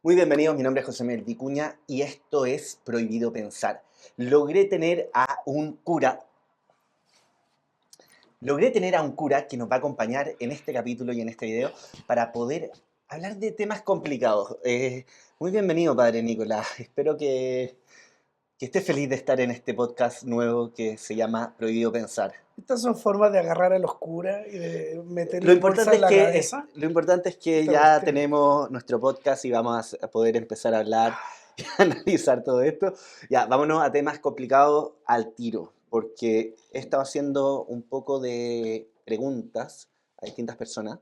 Muy bienvenidos, mi nombre es José Miguel Vicuña y esto es Prohibido Pensar. Logré tener a un cura, que nos va a acompañar en este capítulo y en este video para poder hablar de temas complicados. Muy bienvenido, Padre Nicolás. Espero que esté feliz de estar en este podcast nuevo que se llama Prohibido Pensar. Estas son formas de agarrar a los curas y de Lo meterles bolsa importante en es la que, cabeza. lo importante es que Esta ya cuestión. tenemos nuestro podcast y vamos a poder empezar a hablar y analizar todo esto. Ya, vámonos a temas complicados al tiro, porque he estado haciendo un poco de preguntas a distintas personas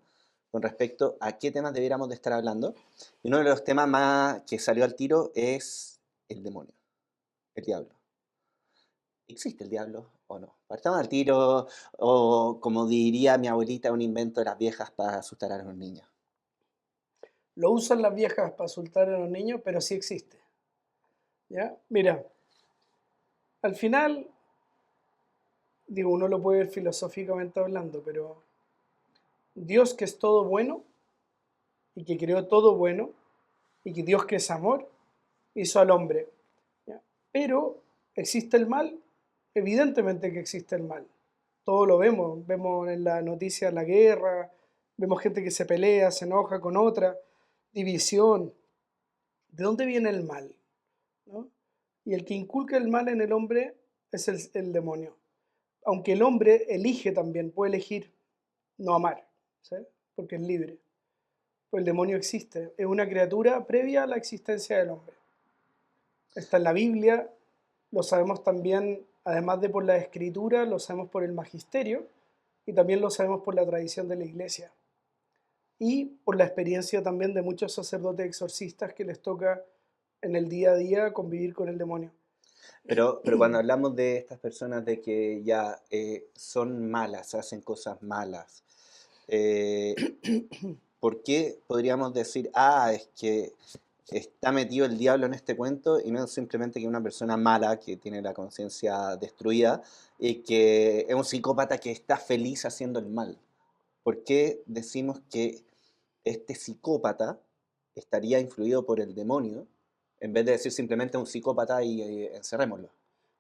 con respecto a qué temas debiéramos de estar hablando. Y uno de los temas más que salió al tiro es el demonio, el diablo. ¿Existe el diablo o no? Partamos al tiro, o como diría mi abuelita, un invento de las viejas para asustar a los niños. Lo usan las viejas para asustar a los niños, pero sí existe. ¿Ya? Mira, al final, digo, uno lo puede ver filosóficamente hablando, pero Dios que es todo bueno y que creó todo bueno y que Dios que es amor hizo al hombre. ¿Ya? Pero existe el mal, evidentemente que existe el mal. Todo lo vemos en la noticia la guerra, vemos gente que se pelea, se enoja con otra, división. ¿De dónde viene el mal? ¿No? Y el que inculca el mal en el hombre es el demonio. Aunque el hombre elige también, puede elegir no amar, ¿sí? Porque es libre. Pues el demonio existe, es una criatura previa a la existencia del hombre. Está en la Biblia, lo sabemos también, además de por la escritura, lo sabemos por el magisterio y también lo sabemos por la tradición de la iglesia y por la experiencia también de muchos sacerdotes exorcistas que les toca en el día a día convivir con el demonio. Pero cuando hablamos de estas personas de que ya son malas, hacen cosas malas, eh, ¿por qué podríamos decir, es que está metido el diablo en este cuento y no es simplemente que una persona mala que tiene la conciencia destruida y que es un psicópata que está feliz haciendo el mal? ¿Por qué decimos que este psicópata estaría influido por el demonio en vez de decir simplemente un psicópata y encerrémoslo?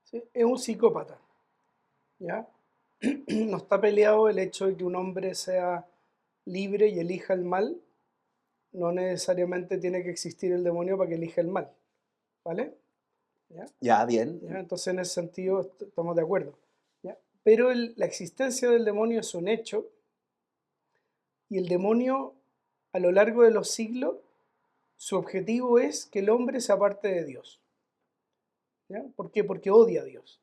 ¿Sí? Es un psicópata, ¿ya? No está peleado el hecho de que un hombre sea libre y elija el mal, no necesariamente tiene que existir el demonio para que elija el mal, ¿vale? ¿Ya? Ya, bien. ¿Ya? Entonces en ese sentido estamos de acuerdo. ¿Ya? Pero la existencia del demonio es un hecho y el demonio a lo largo de los siglos, su objetivo es que el hombre se aparte de Dios. ¿Ya? ¿Por qué? Porque odia a Dios.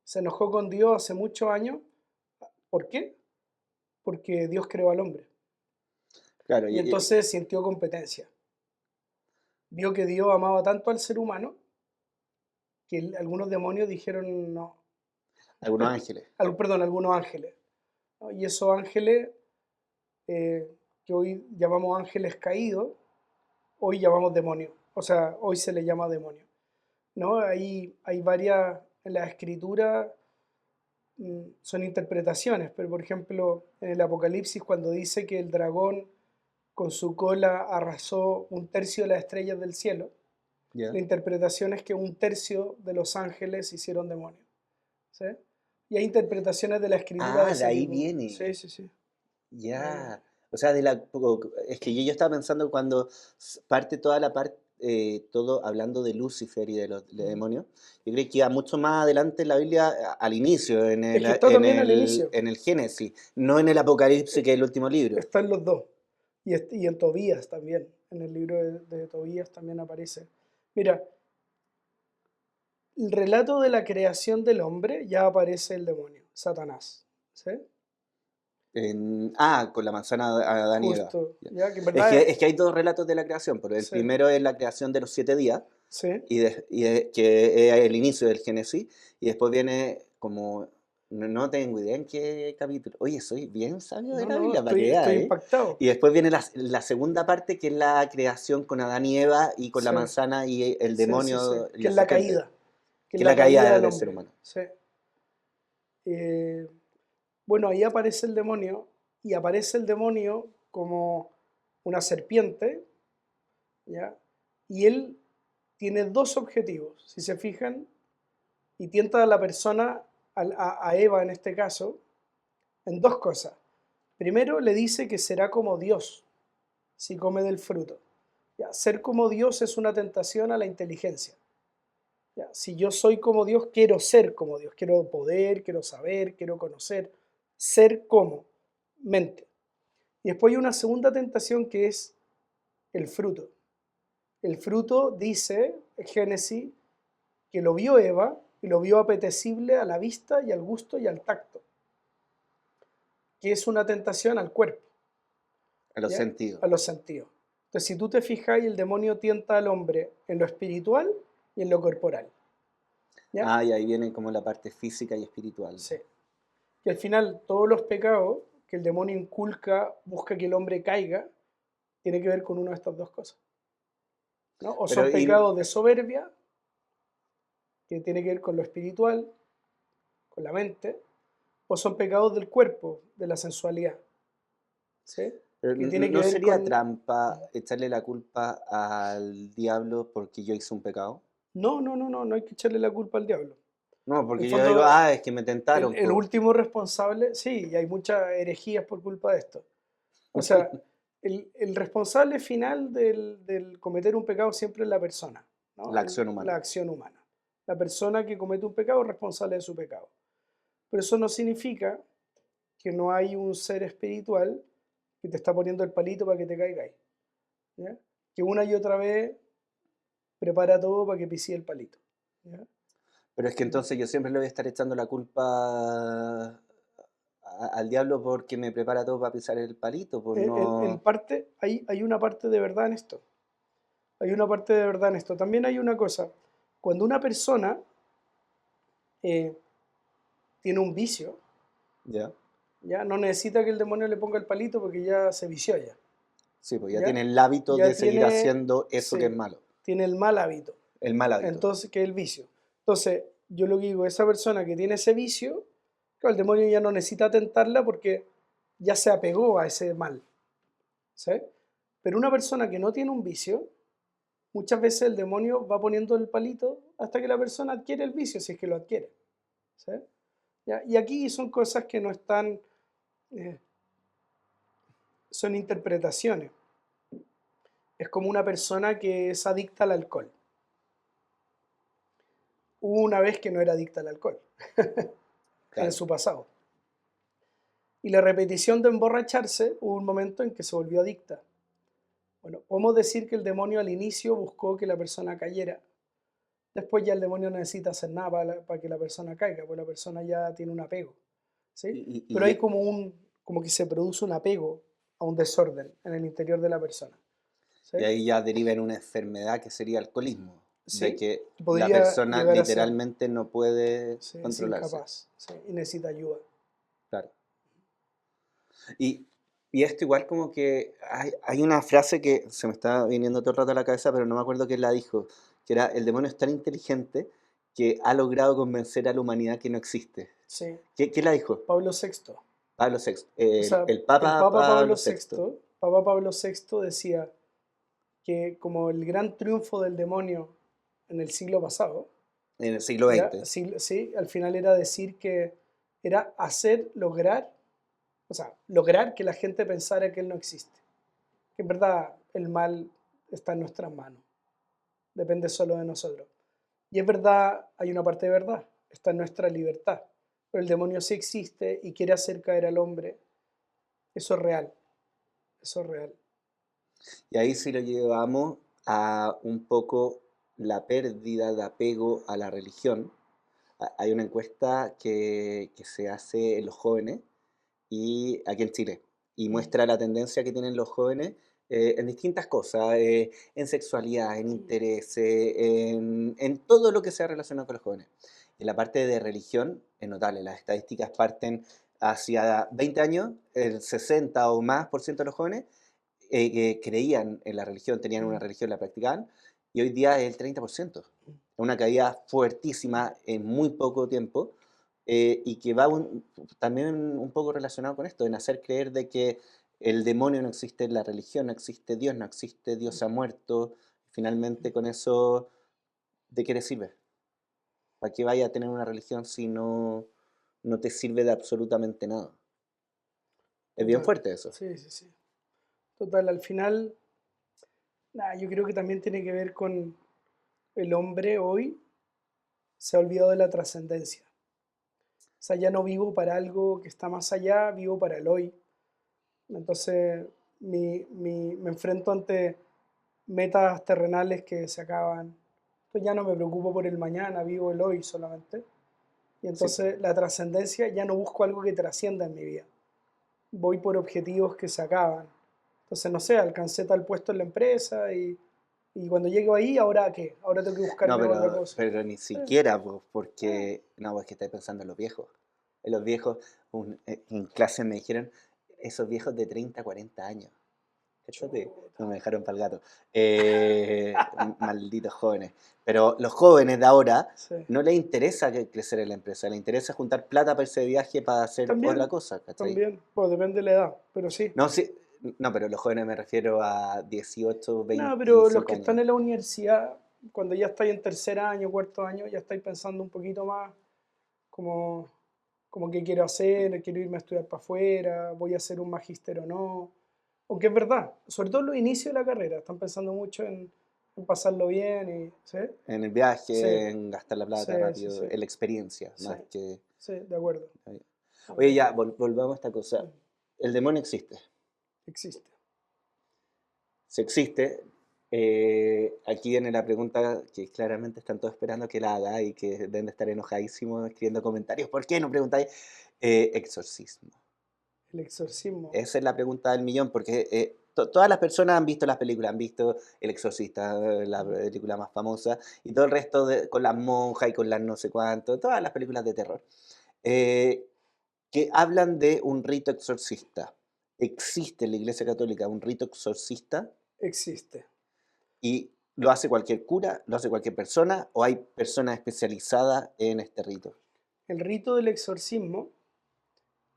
Se enojó con Dios hace muchos años. ¿Por qué? Porque Dios creó al hombre. Claro, Y entonces sintió competencia. Vio que Dios amaba tanto al ser humano que algunos demonios dijeron no. algunos ángeles. Perdón, algunos ángeles. ¿No? Y esos ángeles, que hoy llamamos ángeles caídos, hoy llamamos demonios. O sea, hoy se le llama demonio. ¿No? Hay varias, en la escritura son interpretaciones, pero por ejemplo en el Apocalipsis cuando dice que el dragón con su cola arrasó un tercio de las estrellas del cielo, ¿Ya? la interpretación es que un tercio de los ángeles se hicieron demonios. ¿Sí? Y hay interpretaciones de la escritura de De ese ahí tipo. viene. Sí, sí, sí. Ya. O sea, es que yo estaba pensando cuando parte toda la parte, todo hablando de Lucifer y de los demonios, yo creo que iba mucho más adelante en la Biblia, al inicio, Es que está también al inicio, en el Génesis, no en el Apocalipsis, que es el último libro. están los dos. Y en Tobías también, en el libro de Tobías también aparece. Mira, el relato de la creación del hombre ya aparece el demonio, Satanás. ¿Sí? Con la manzana de Adán y Eva. Justo, Ya. ya que en verdad Es que hay dos relatos de la creación, pero el sí, primero es la creación de los 7 días, sí. que es el inicio del Génesis, y después viene como, no tengo idea en qué capítulo. Oye, soy bien sabio de No, la no, Biblia, para que estoy veas, ¿eh? impactado. Y después viene la segunda parte, que es la creación con Adán y Eva, y con la Sí, manzana y el sí, sí, sí. demonio y Que la es la serpiente, caída, que es que es la la caída caída del del ser hombre. humano. Sí. Eh, bueno, ahí aparece el demonio y aparece el demonio como una serpiente, ¿ya? Y él tiene dos objetivos, si se fijan, y tienta a la persona, a Eva en este caso, en dos cosas. Primero, le dice que será como Dios si come del fruto. Ya, ser como Dios es una tentación a la inteligencia. Ya, si yo soy como Dios, quiero ser como Dios, quiero poder, quiero saber, quiero conocer, ser como mente. Y después hay una segunda tentación que es el fruto. El fruto dice, Génesis, que lo vio Eva y lo vio apetecible a la vista y al gusto y al tacto, que es una tentación al cuerpo, a los ¿ya? sentidos. A los sentidos. Entonces, si tú te fijas, el demonio tienta al hombre en lo espiritual y en lo corporal, ¿ya? Ah, y ahí viene como la parte física y espiritual. Sí. Que al final todos los pecados que el demonio inculca, busca que el hombre caiga, tiene que ver con una de estas dos cosas, ¿no? O Pero son pecados de soberbia, que tiene que ver con lo espiritual, con la mente, o son pecados del cuerpo, de la sensualidad, ¿sí? Que tiene que ¿no ver sería con... trampa echarle la culpa al diablo porque yo hice un pecado? No, no, no, no, no hay que echarle la culpa al diablo. No, En el porque yo digo, fondo, ah, es que me tentaron, el pues. último responsable, sí, y hay muchas herejías por culpa de esto. O sea, el responsable final del cometer un pecado siempre es la persona, ¿no? La acción La humana. acción humana. La persona que comete un pecado es responsable de su pecado. Pero eso no significa que no hay un ser espiritual que te está poniendo el palito para que te caigas, ¿ya? Que una y otra vez prepara todo para que pise el palito, ¿ya? Pero es que entonces yo siempre le voy a estar echando la culpa al diablo porque me prepara todo para pisar el palito, pues En no. parte, hay una parte de verdad en esto. Hay una parte de verdad en esto. También hay una cosa. Cuando una persona eh, tiene un vicio, Ya. ya no necesita que el demonio le ponga el palito porque ya se vició ya. Sí, pues ya Ya, tiene el hábito de ya seguir tiene, haciendo eso que es sí, malo. tiene el mal hábito. El mal hábito. Entonces, que es el vicio. Entonces, yo lo que digo, esa persona que tiene ese vicio, claro, el demonio ya no necesita tentarla porque ya se apegó a ese mal, ¿sí? Pero una persona que no tiene un vicio, muchas veces el demonio va poniendo el palito hasta que la persona adquiere el vicio, si es que lo adquiere, ¿sí? ¿Ya? Y aquí son cosas que no están, eh, son interpretaciones. Es como una persona que es adicta al alcohol. Hubo una vez que no era adicta al alcohol en Claro. su pasado. Y la repetición de emborracharse, hubo un momento en que se volvió adicta. Bueno, podemos decir que el demonio al inicio buscó que la persona cayera. Después ya el demonio no necesita hacer nada para que la persona caiga, porque la persona ya tiene un apego, ¿sí? Y, Pero y- hay y- como que se produce un apego a un desorden en el interior de la persona, ¿sí? y ahí ya deriva en una enfermedad que sería alcoholismo, de Sí, que la podría persona llegar a ser, literalmente no puede sí, es controlarse. incapaz, sí, y necesita ayuda. Claro. Y, y esto igual como que hay una frase que se me está viniendo todo el rato a la cabeza, pero no me acuerdo quién la dijo, que era, el demonio es tan inteligente que ha logrado convencer a la humanidad que no existe. Sí, ¿Quién la dijo? Pablo VI. Pablo VI, O sea, el el Papa Papa Pablo Pablo VI, VI, Papa Pablo VI decía que como el gran triunfo del demonio en el siglo pasado, en el siglo ya, XX. sí, sí, al final era decir que era hacer, lograr, o sea, lograr que la gente pensara que él no existe. Que en verdad el mal está en nuestras manos, depende solo de nosotros. Y es verdad, hay una parte de verdad, está en nuestra libertad. Pero el demonio sí existe y quiere hacer caer al hombre. Eso es real, eso es real. Y ahí sí lo llevamos a un poco la pérdida de apego a la religión. Hay una encuesta que se hace en los jóvenes y aquí en Chile y Mm, muestra la tendencia que tienen los jóvenes en distintas cosas, en sexualidad, en mm, intereses, en todo lo que sea relacionado con los jóvenes. En la parte de religión es notable, las estadísticas parten hacia 20 años, el 60 o más por ciento de los jóvenes que creían en la religión, tenían una mm, religión, la practicaban, y hoy día es el 30%. mm. Es una caída fuertísima en muy poco tiempo y que va también un poco relacionado con esto, en hacer creer de que el demonio no existe, la religión no existe, Dios no existe, Dios ha muerto. finalmente con eso, ¿de qué te sirve? ¿Para qué vaya a tener una religión si no te sirve de absolutamente nada? Es bien Total. fuerte eso. Sí, sí, sí. Total, al final, nada, yo creo que también tiene que ver con el hombre hoy se ha olvidado de la trascendencia. O sea, ya no vivo para algo que está más allá, vivo para el hoy. Entonces, me enfrento ante metas terrenales que se acaban. Entonces ya no me preocupo por el mañana, vivo el hoy solamente. Y Sí, po. entonces la trascendencia, ya no busco algo que trascienda en mi vida. Voy por objetivos que se acaban. Entonces, no sé, alcancé tal puesto en la empresa y cuando llego ahí, ¿ahora qué? Ahora tengo que No, buscarme otra cosa. pero ni Eh, siquiera, pues, eh, porque, no, pues que estoy pensando en los viejos. En los viejos, en clase me dijeron, esos viejos de 30 40 años. Cáchate, chuta. no me dejaron para el gato. Malditos jóvenes. Pero los jóvenes de ahora Sí. no les interesa crecer en la empresa, les interesa juntar plata para irse de viaje para hacer otra También, cosa, ¿cachai? también, pues depende de la edad, pero sí. No, sí, no, pero los jóvenes me refiero a 18 No, pero los 25 que están años. en la universidad, cuando ya estáis en tercer año, cuarto año, ya estáis pensando un poquito más como, como qué quiero hacer, quiero irme a estudiar para afuera, voy a hacer un magíster o no. Aunque es verdad, sobre todo en los inicios de la carrera, están pensando mucho en pasarlo bien y, ¿sí? En el Sí, viaje, en gastar la sí, plata sí, rápido, sí, en la experiencia, sí, más que... sí, de acuerdo, de Oye, acuerdo. ya, volvamos a esta cosa. Mm, El demonio existe. existe. Si existe, aquí viene la pregunta que claramente están todos esperando que la haga y que deben de estar enojadísimos escribiendo comentarios. ¿Por qué no preguntáis? Exorcismo. El exorcismo. Esa es la pregunta del millón, porque todas las personas han visto las películas, han visto El Exorcista, la Mm, película más famosa, y todo el resto con las monjas y con las no sé cuánto, todas las películas de terror, eh, que hablan de un rito exorcista. ¿Existe en la Iglesia Católica un rito exorcista? existe. ¿Y lo hace cualquier cura, lo hace cualquier persona, o hay personas especializadas en este rito? El rito del exorcismo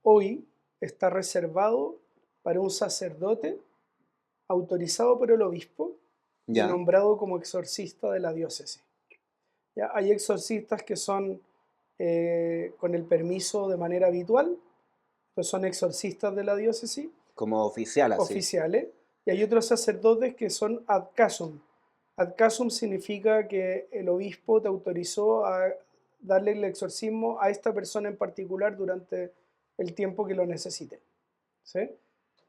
hoy está reservado para un sacerdote autorizado por el obispo y ¿Ya? nombrado como exorcista de la diócesis. ¿Ya? Hay exorcistas que son con el permiso de manera habitual, pues son exorcistas de la diócesis, Como oficial así. oficiales, y hay otros sacerdotes que son ad casum. Ad casum significa que el obispo te autorizó a darle el exorcismo a esta persona en particular durante el tiempo que lo necesite. ¿Sí?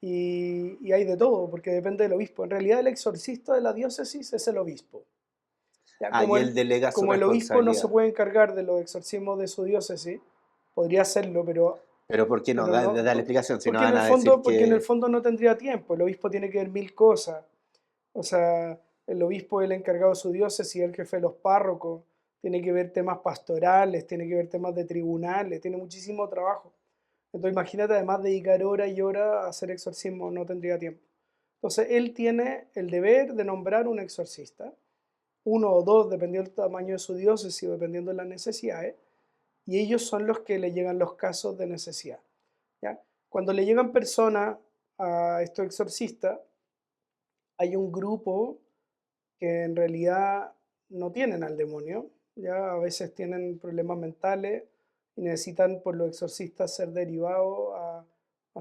Y hay de todo, porque depende del obispo. En realidad el exorcista de la diócesis es el obispo. Ya, Ah, y él delega su como el obispo no se responsabilidad. puede encargar de los exorcismos de su diócesis, podría hacerlo, Pero ¿por qué no? pero no, Da la explicación, si no van a decir porque en el que... fondo no tendría tiempo. El obispo tiene que ver mil cosas. O sea, el obispo es el encargado de su diócesis, el jefe de los párrocos, tiene que ver temas pastorales, tiene que ver temas de tribunales, tiene muchísimo trabajo. Entonces imagínate, además dedicar horas y horas a hacer exorcismo, no tendría tiempo. Entonces él tiene el deber de nombrar un exorcista, uno o dos, dependiendo del tamaño de su diócesis o dependiendo de las necesidades, y ellos son los que le llegan los casos de necesidad. ¿Ya? Cuando le llegan personas a estos exorcistas, hay un grupo que en realidad no tienen al demonio, ya a veces tienen problemas mentales y necesitan por los exorcistas ser derivados a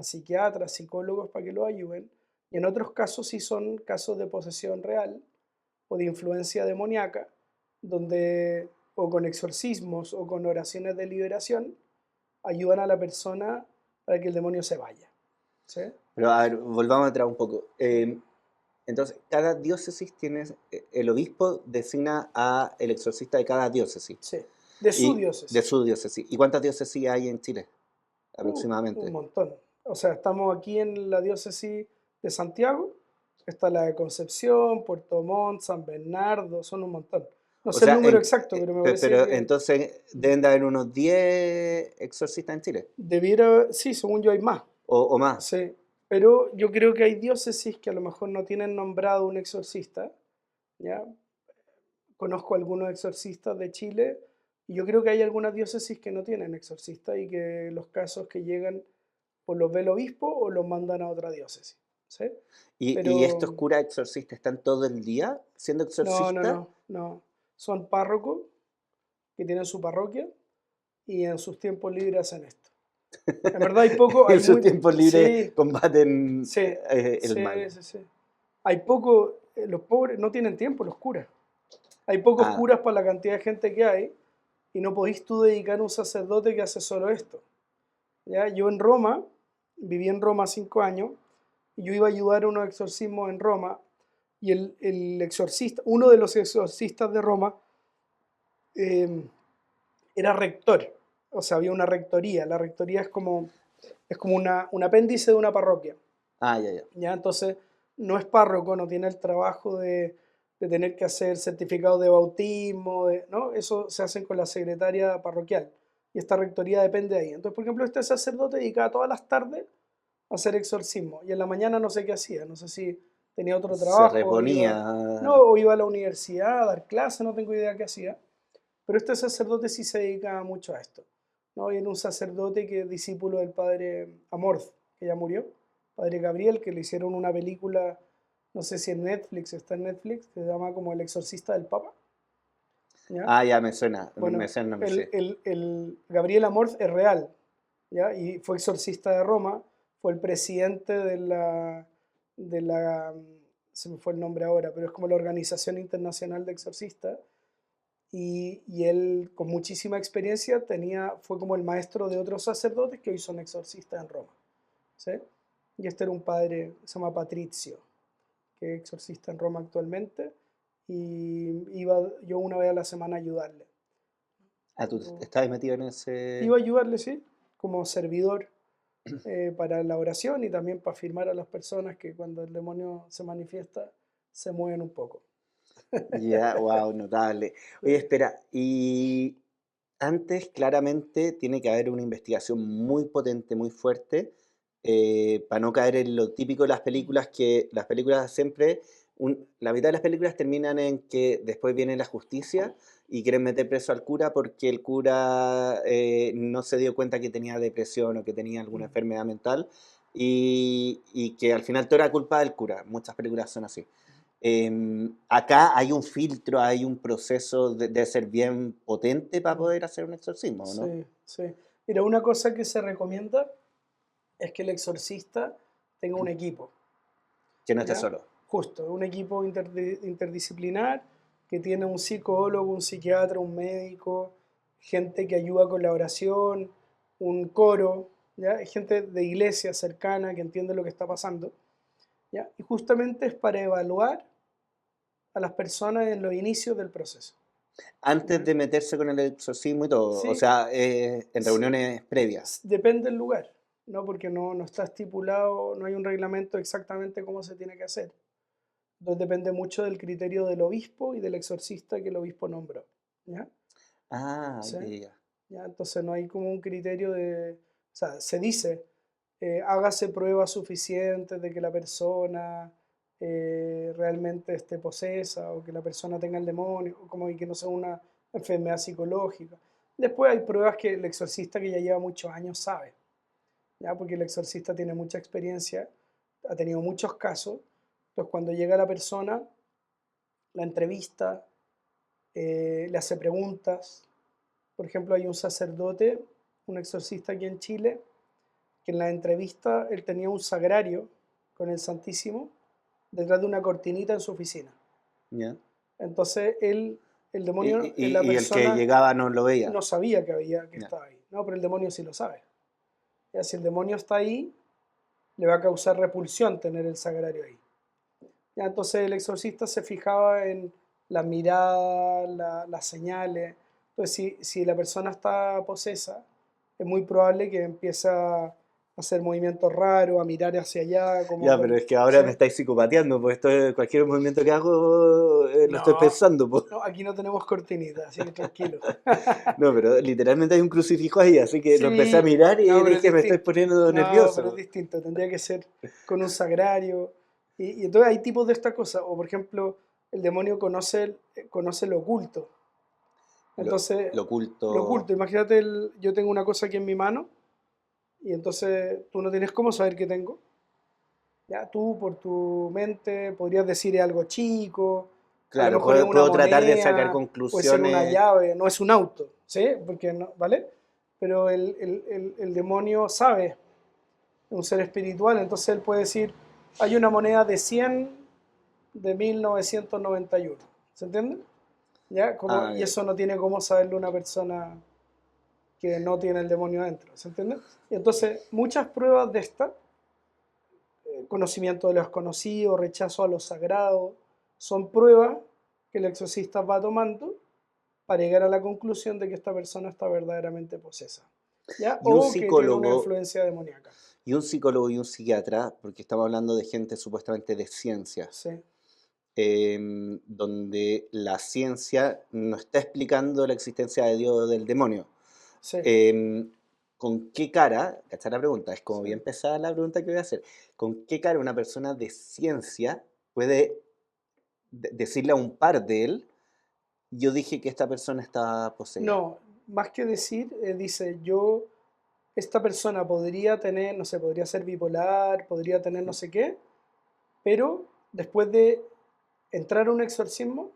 psiquiatras, psicólogos para que lo ayuden. Y en otros casos sí son casos de posesión real o de influencia demoníaca, donde o con exorcismos o con oraciones de liberación ayudan a la persona para que el demonio se vaya. ¿Sí? Pero a ver, volvamos atrás un poco. Sí. Entonces, cada diócesis tiene, el obispo designa a el exorcista de cada diócesis Sí. De su y de diócesis. su diócesis. ¿Y cuántas diócesis hay en Chile Un aproximadamente? montón. O sea, estamos aquí en la diócesis de Santiago, está la de Concepción, Puerto Montt, San Bernardo, son un montón. No O sé el sea, número exacto, pero me parece pero que entonces deben de haber unos 10 exorcistas en Chile, debiera, sí, según yo hay más, o más. sí. Pero yo creo que hay diócesis que a lo mejor no tienen nombrado un exorcista, ¿ya? Conozco algunos exorcistas de Chile y yo creo que hay algunas diócesis que no tienen exorcista y que los casos que llegan pues los ve el obispo o los mandan a otra diócesis. ¿sí? Y estos Pero curas exorcistas están todo el día siendo no, no, exorcistas? no, no. Son párrocos que tienen su parroquia y en sus tiempos libres hacen esto. En verdad hay poco, hay En sus muy, tiempos libres sí, combaten sí, el sí, mal. sí, sí. Hay poco, los pobres no tienen tiempo, los curas. Hay pocos Ah, curas para la cantidad de gente que hay y no podís tú dedicar a un sacerdote que hace solo esto. ¿Ya? Yo en Roma, viví en Roma 5 años, y yo iba a ayudar a unos exorcismos en Roma, y el exorcista, uno de los exorcistas de Roma, eh, era rector, o sea, había una rectoría. La rectoría es como un apéndice de una parroquia. ya, ya. ¿Ya? Entonces, no es párroco, no tiene el trabajo de tener que hacer certificado de bautismo, ¿no? Eso se hace con la secretaria parroquial. Y esta rectoría depende de ahí. Entonces, por ejemplo, este sacerdote dedicaba todas las tardes a hacer exorcismo. Y en la mañana no sé qué hacía. No sé si tenía otro Se trabajo, reponía. no, o iba a la universidad a dar clases, no tengo idea qué hacía. Pero este sacerdote sí se dedicaba mucho a esto, ¿no? Y era un sacerdote que es discípulo del padre Amorth, que ya murió, padre Gabriel, que le hicieron una película, no sé si en Netflix, está en Netflix, que se llama como El exorcista del Papa, ¿ya? Ya me suena, me Bueno, suena, no me el, sé. el, el Gabriel Amorth es real, ¿ya? Y fue exorcista de Roma, fue el presidente de la, se me fue el nombre ahora, pero es como la Organización Internacional de Exorcistas, y él, con muchísima experiencia, fue como el maestro de otros sacerdotes que hoy son exorcistas en Roma, ¿sí? Y este era un padre, se llama Patrizio, que es exorcista en Roma actualmente, y iba yo una vez a la semana a ayudarle. Tú Yo estabas metido en iba ese... a ayudarle, sí, como servidor, para la oración y también para afirmar a las personas que cuando el demonio se manifiesta, se mueven un poco. Ya, wow, notable. Sí, Oye, espera, y antes claramente tiene que haber una investigación muy potente, muy fuerte, para no caer en lo típico de las películas, que las películas siempre, la mitad de las películas terminan en que después viene la justicia y quieren meter preso al cura porque el cura no se dio cuenta que tenía depresión o que tenía alguna mm, enfermedad mental y que al final todo era culpa del cura. Muchas películas son así. Acá hay un filtro, hay un proceso de ser bien potente para mm. poder hacer un exorcismo, ¿no? Sí, sí. Mira, una cosa que se recomienda es que el exorcista tenga un equipo, Que no esté ¿ya? solo. Justo, un equipo interdisciplinar que tiene un psicólogo, un psiquiatra, un médico, gente que ayuda con la oración, un coro, ¿ya? Gente de iglesia cercana que entiende lo que está pasando, ¿ya? Y justamente es para evaluar a las personas en los inicios del proceso, Antes ¿ya? de meterse con el exorcismo y todo, o Sí, sea, en reuniones previas. depende del lugar, ¿no? Porque no está estipulado, no hay un reglamento exactamente cómo se tiene que hacer. Entonces depende mucho del criterio del obispo y del exorcista que el obispo nombró, ¿ya? ¿Sí? Ya, ya. ¿Ya? Entonces no hay como un criterio o sea, se dice, hágase pruebas suficientes de que la persona realmente esté posesa o que la persona tenga el demonio, o como y que no sea una enfermedad psicológica. Después hay pruebas que el exorcista que ya lleva muchos años sabe, ¿ya? Porque el exorcista tiene mucha experiencia, ha tenido muchos casos. Entonces cuando llega la persona, la entrevista, le hace preguntas. Por ejemplo, hay un sacerdote, un exorcista aquí en Chile, que en la entrevista él tenía un sagrario con el Santísimo detrás de una cortinita en su oficina. Ya. Entonces el Y, demonio, la y el que persona llegaba no lo veía. no sabía que Ya. estaba ahí. No, pero el demonio sí lo sabe. Ya, si el demonio está ahí, le va a causar repulsión tener el sagrario ahí. Ya, entonces el exorcista se fijaba en las miradas, las señales. Entonces, si la persona está posesa, es muy probable que empiece a hacer movimientos raros, a mirar hacia allá, como Ya, pero con... es que ahora ¿Sí? me estáis psicopateando, pues cualquier movimiento que hago lo estoy No, pensando, pues. no, aquí no tenemos cortinita, así que tranquilo. No, pero literalmente hay un crucifijo ahí, así que lo empecé a Sí, mirar y no, pero es dije, me estoy distinto. poniendo No, pero es nervioso. distinto. Tendría que ser con un sagrario. Y entonces hay tipos de esta cosa. O por ejemplo, el demonio conoce lo oculto. Entonces, Lo lo oculto. oculto, imagínate, yo tengo una cosa aquí en mi mano y entonces tú no tienes cómo saber qué tengo. Ya tú por tu mente podrías decir es algo chico, a lo Claro, mejor es una puedo tratar de sacar moneda, puede ser una conclusiones. llave, no es un auto, ¿sí? Porque no, ¿vale? Pero el demonio sabe, es un ser espiritual, entonces él puede decir, hay una moneda de 100 de 1991, ¿se entiende? ¿Ya? Como, Ah, y ya. eso no tiene cómo saberlo una persona que no tiene el demonio dentro, ¿se entiende? Y entonces, muchas pruebas de esta, conocimiento de lo desconocido, rechazo a lo sagrado, son pruebas que el exorcista va tomando para llegar a la conclusión de que esta persona está verdaderamente posesa, ¿ya? Y un O que tiene una psicólogo, influencia demoníaca. y un psiquiatra, porque estamos hablando de gente supuestamente de ciencia, Sí, donde la ciencia no está explicando la existencia de Dios o del demonio. sí, Em, ¿Con qué cara, cachar la pregunta, es como sí. bien pesada la pregunta que voy a hacer, con qué cara una persona de ciencia puede decirle a un par de él, yo dije que esta persona está poseída? No, más que decir, dice, yo, esta persona podría tener, no sé, podría ser bipolar, podría tener no sé qué, pero después de entrar a un exorcismo,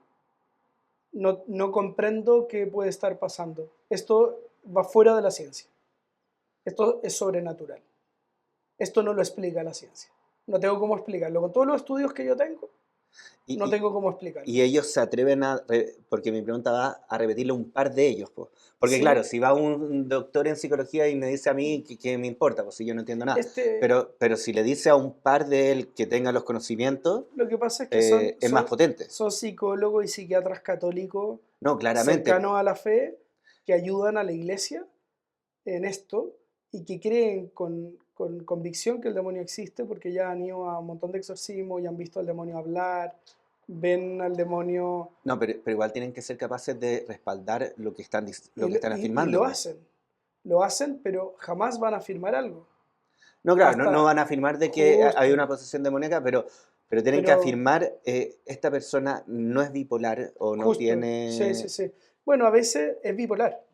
no comprendo qué puede estar pasando. Esto va fuera de la ciencia. Esto es sobrenatural. Esto no lo explica la ciencia. No tengo cómo explicarlo. Con todos los estudios que yo tengo, no Y, tengo cómo explicarlo. y ellos se atreven porque mi pregunta va a repetirle un par de ellos, po. Porque claro, Sí, si va un doctor en psicología y me dice a mí que me importa, pues si yo no entiendo nada, este, pero si le dice a un par de él que tenga los conocimientos, lo que pasa es que son, es más son, potente. son psicólogos y psiquiatras católicos No, claramente, po. cercanos a la fe que ayudan a la iglesia en esto y que creen con convicción que el demonio existe porque ya han ido a un montón de exorcismos y han visto al demonio hablar, ven al demonio No, pero igual tienen que ser capaces de respaldar lo y que lo, están y afirmando, lo po. hacen. Lo hacen, pero jamás van a afirmar algo. No, claro, no Hasta van a afirmar de que hay justo, una posesión demoníaca, pero tienen que pero afirmar esta persona no es bipolar o no justo, sí, sí, tiene. sí. Bueno, a veces es bipolar,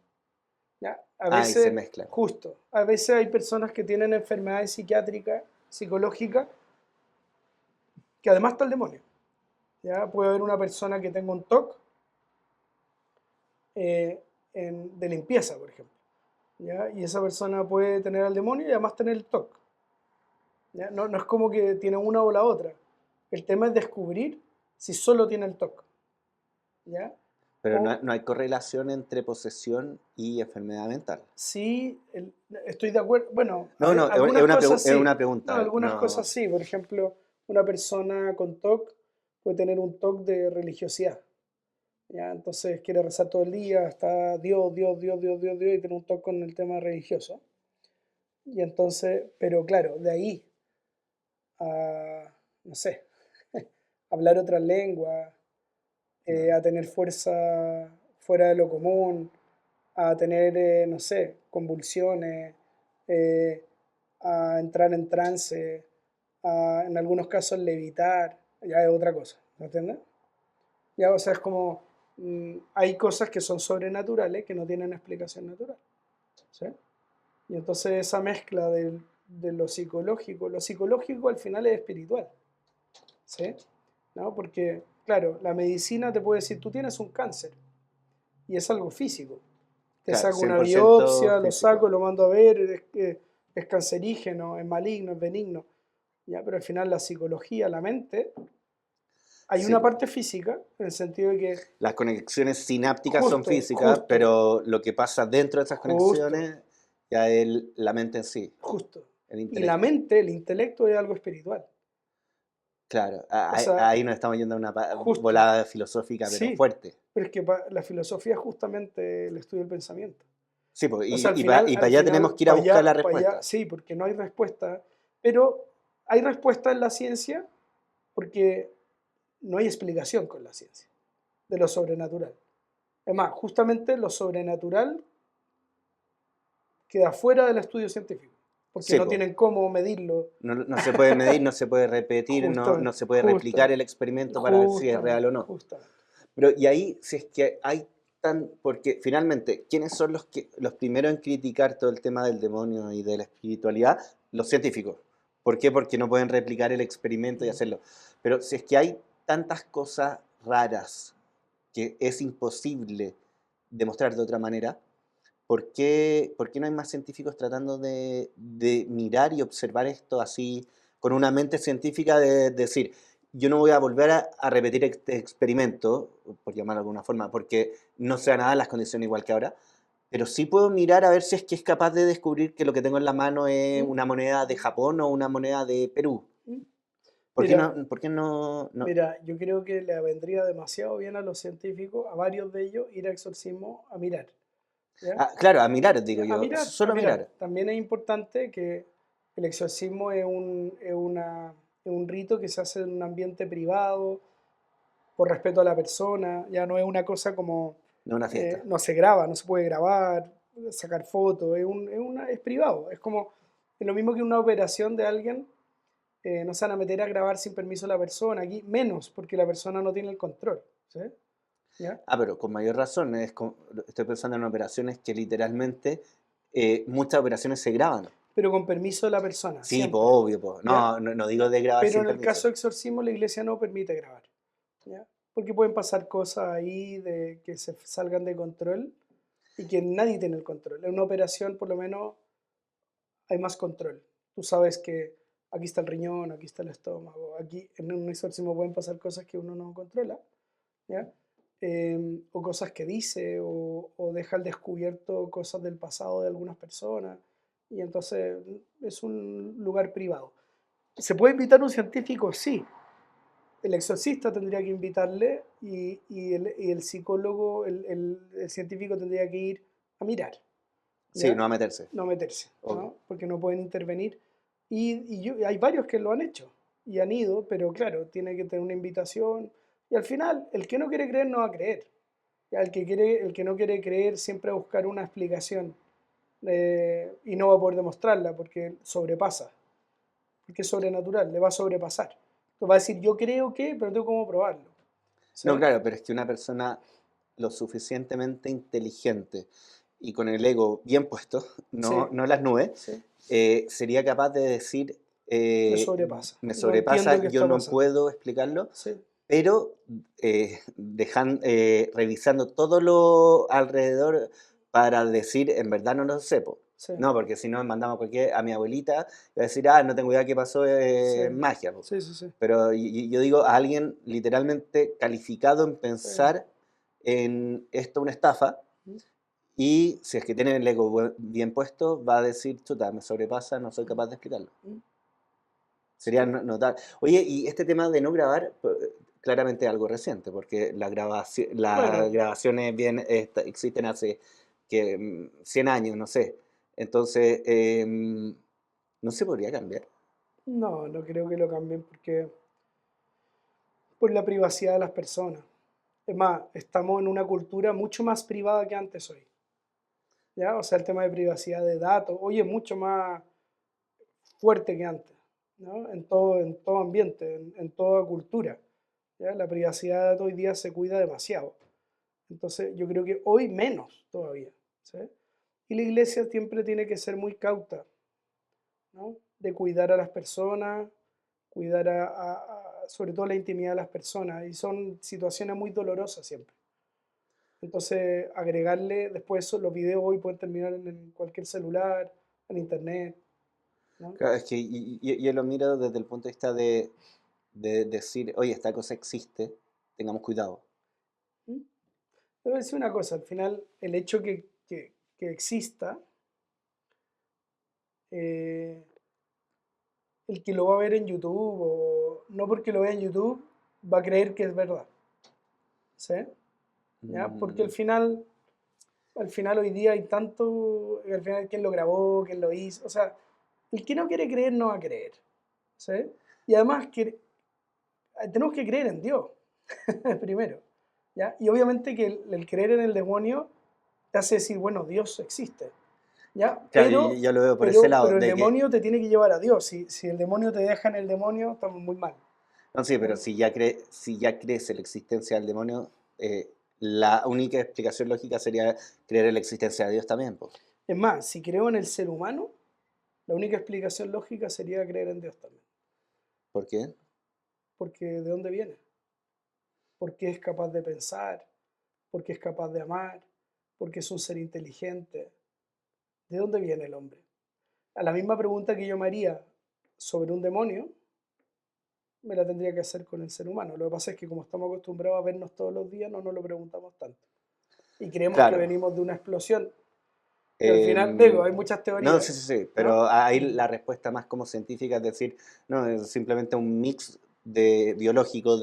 ¿ya? A Ah, y se veces, mezclan. justo, a veces hay personas que tienen enfermedades psiquiátricas, psicológicas, que además está el demonio. ¿Ya? Puede haber una persona que tenga un TOC eh, de limpieza, por ejemplo. ¿Ya? Y esa persona puede tener al demonio y además tener el TOC. ¿Ya? No, no es como que tiene una o la otra. El tema es descubrir si solo tiene el TOC. ¿Ya? Pero O no hay correlación entre posesión y enfermedad mental. sí, estoy de acuerdo. Bueno, a No, ver, no, algunas cosas es sí. una No, pregunta. algunas cosas No, sí. Por ejemplo, una persona con TOC puede tener un TOC de religiosidad. ¿Ya? Entonces quiere rezar todo el día, está Dios, Dios, Dios, Dios, Dios, Dios, y tiene un toque con el tema religioso. Y entonces, pero claro, de ahí a, no sé, hablar otras lenguas, no. a tener fuerza fuera de lo común, a tener, no sé, convulsiones, eh, a entrar en trance, a, en algunos casos levitar, ya es otra cosa, ¿me entiendes? Ya, o sea, es como, hay cosas que son sobrenaturales que no tienen explicación natural, ¿sí? Y entonces esa mezcla de lo psicológico al final es espiritual, ¿sí? ¿No? Porque, claro, la medicina te puede decir, tú tienes un cáncer, y es algo físico. Te Claro, saco una 100% biopsia, lo saco, físico. lo mando a ver, es cancerígeno, es maligno, es benigno. ¿Ya? Pero al final la psicología, la mente, hay Sí, una po. parte física, en el sentido de que Las conexiones sinápticas son justo, físicas, justo, pero lo que pasa dentro de esas justo, conexiones ya es la mente en sí, justo. el Y la intelecto. mente, el intelecto es algo espiritual. Claro, O sea, ahí nos estamos yendo a una justo, volada filosófica, pero sí. fuerte. Pero es que la filosofía es justamente el estudio del pensamiento. Sí, pues, O sea, y para al allá tenemos final, que ir a buscar la para allá, respuesta. sí, porque no hay respuesta. Pero hay respuesta en la ciencia porque no hay explicación con la ciencia de lo sobrenatural. Es más, justamente lo sobrenatural queda fuera del estudio científico, porque Sí, no pues, tienen cómo medirlo. no se puede medir, no se puede repetir, no Justamente, se puede replicar el justamente, experimento para ver si es real justamente, o no. justamente. Pero, y ahí, si es que hay porque finalmente, ¿quiénes son los primeros en criticar todo el tema del demonio y de la espiritualidad? Los científicos. ¿Por qué? Porque no pueden replicar el experimento y Mm. hacerlo. Pero si es que hay tantas cosas raras que es imposible demostrar de otra manera, por qué no hay más científicos tratando de mirar y observar esto así, con una mente científica de decir, yo no voy a volver a repetir este experimento, por llamarlo de alguna forma, porque no se van a dar las condiciones igual que ahora, pero sí puedo mirar a ver si es que es capaz de descubrir que lo que tengo en la mano es Mm, una moneda de Japón o una moneda de Perú? mm. Mira, Por qué no, mira, yo creo que le vendría demasiado bien a los científicos, a varios de ellos, ir a exorcismo a mirar, ¿ya? Ah, claro, a mirar, digo Ya, yo, a solo a mirar. mirar. También es importante que el exorcismo es un rito que se hace en un ambiente privado, por respeto a la persona, ya no es una cosa como, No una fiesta. no se graba, no se puede grabar, sacar fotos, es privado, es lo mismo que una operación de alguien, no se van a meter a grabar sin permiso de la persona, aquí menos, porque la persona no tiene el control, ¿sí? ¿Ya? Ah, pero con mayor razón, estoy pensando en operaciones que literalmente muchas operaciones se graban. Pero con permiso de la persona, Sí, pues siempre, obvio, pues. ¿ya? No, no digo de grabar Pero sin en el permiso. caso de exorcismo la iglesia no permite grabar, ¿ya? Porque pueden pasar cosas ahí de que se salgan de control y que nadie tiene el control. En una operación por lo menos hay más control. Tú sabes que aquí está el riñón, aquí está el estómago, aquí en un exorcismo pueden pasar cosas que uno no controla, ¿ya? O cosas que dice, o deja al descubierto cosas del pasado de algunas personas, y entonces es un lugar privado. ¿Se puede invitar a un científico? Sí. El exorcista tendría que invitarle y el psicólogo, el científico tendría que ir a mirar, Sí, ¿ya? no a meterse, No meterse, obvio. ¿no? Porque no pueden intervenir. Hay varios que lo han hecho y han ido, pero claro, tiene que tener una invitación. Y al final, el que no quiere creer no va a creer. Ya, el que no quiere creer siempre va a buscar una explicación y no va a poder demostrarla porque sobrepasa, porque es sobrenatural, le va a sobrepasar. Entonces va a decir, yo creo que, pero no tengo cómo probarlo. ¿Sí? No, claro, pero es que una persona lo suficientemente inteligente y con el ego bien puesto, Sí, no en las nubes, sí, sería capaz de decir, me sobrepasa. me No entiendo sobrepasa, qué yo está no pasando. puedo explicarlo, Sí, pero revisando todo lo alrededor para decir, en verdad no lo sé, po. sí, No, porque si no mandamos a mi abuelita y va a decir, ah, no tengo idea qué pasó, sí, magia, po. sí, sí, sí, Pero yo digo a alguien literalmente calificado en sí. pensar en esto una estafa, Mm, y si es que tiene el ego bien puesto, va a decir, chuta, me sobrepasa, no soy mm, capaz de explicarlo. mm. Sería Sí, notar. Oye, y este tema de no grabar, claramente es algo reciente, porque las bueno, grabaciones existen hace 100 años, no sé. Entonces, no se podría cambiar. no, no creo que lo cambien porque por la privacidad de las personas. Es más, estamos en una cultura mucho más privada que antes hoy, ¿ya? O sea, el tema de privacidad de datos hoy es mucho más fuerte que antes, ¿no? En todo ambiente, en toda cultura, ¿ya? La privacidad de datos hoy día se cuida demasiado. Entonces, yo creo que hoy menos todavía, ¿sí? Y la iglesia siempre tiene que ser muy cauta, ¿no? De cuidar a las personas, cuidar sobre todo la intimidad de las personas, y son situaciones muy dolorosas siempre. Entonces, agregarle después los videos hoy pueden terminar en cualquier celular, en internet, ¿no? Claro, es que yo lo miro desde el punto de vista de decir, oye, esta cosa existe, tengamos cuidado. ¿Mm? Te voy a decir una cosa, al final el hecho que exista, eh, el que lo va a ver en YouTube o no porque lo vea en YouTube va a creer que es verdad, ¿sí? ¿Ya? Porque Mm, al final hoy día hay tanto, al final quién lo grabó, quién lo hizo, o sea, el que no quiere creer no va a creer, ¿sí? Y además que tenemos que creer en Dios, primero, ¿ya? Y obviamente que el creer en el demonio te hace decir, bueno, Dios existe, ¿ya? claro, yo lo veo por ese lado, Pero el de que, demonio te tiene que llevar a Dios. Si el demonio te deja en el demonio, estamos muy mal. no, sí, pero ¿Ya? si ya crees en la existencia del demonio, la única explicación lógica sería creer en la existencia de Dios también, pues. Es más, si creo en el ser humano, La única explicación lógica sería creer en Dios también. ¿Por qué? Porque ¿de dónde viene? Porque es capaz de pensar, porque es capaz de amar, porque es un ser inteligente. ¿De dónde viene el hombre? A la misma pregunta que yo me haría sobre un demonio, me la tendría que hacer con el ser humano. Lo que pasa es que como estamos acostumbrados a vernos todos los días, no nos lo preguntamos tanto. Y creemos que Claro. venimos de una explosión, que al final, digo, Em, hay muchas no, teorías, sí, sí, sí, ¿no? pero ahí la respuesta más como científica es decir, no, es simplemente un mix de biológico,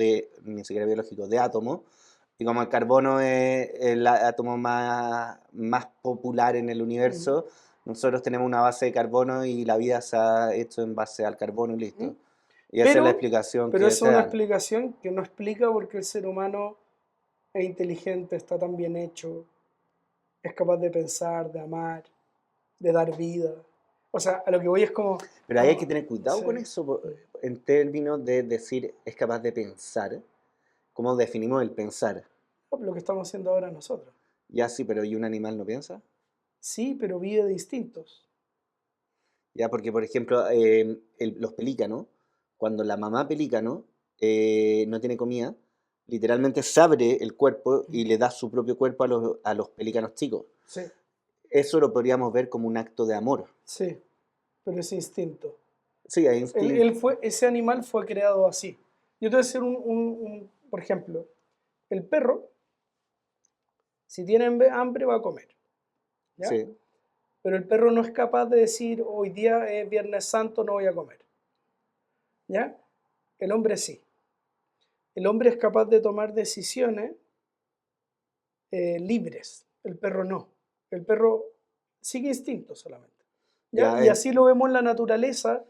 ni siquiera biológico, de átomos, y como el carbono es el átomo más popular en el Ujú, universo, nosotros tenemos una base de carbono y la vida se ha hecho en base al carbono y listo. ujú. Y esa es la Pero, explicación pero que esa te es una dan. explicación que no explica por qué el ser humano es inteligente, está tan bien hecho, es capaz de pensar, de amar, de dar vida. O sea, a lo que voy es como, Pero ahí hay que como tener cuidado con ese, eso, en términos de decir es capaz de pensar. ¿Cómo definimos el pensar? lo que estamos haciendo ahora nosotros. Ya sí, pero ¿y un animal no piensa? Sí, pero vive de instintos. Ya, porque por ejemplo, los pelícanos, cuando la mamá pelícano no tiene comida, literalmente se abre el cuerpo y Ujú. le da su propio cuerpo a los pelícanos chicos. Sí, Eso lo podríamos ver como un acto de amor. sí, pero es instinto. Sí, hay instinto. Ese animal fue creado así. Yo te voy a decir por ejemplo, el perro, si tiene hambre, va a comer, ¿ya? Sí, Pero el perro no es capaz de decir, hoy día es Viernes Santo, no voy a comer, ¿ya? El hombre sí. El hombre es capaz de tomar decisiones libres, el perro no. El perro sigue instinto solamente, ¿ya? ya, Y así lo vemos en la naturaleza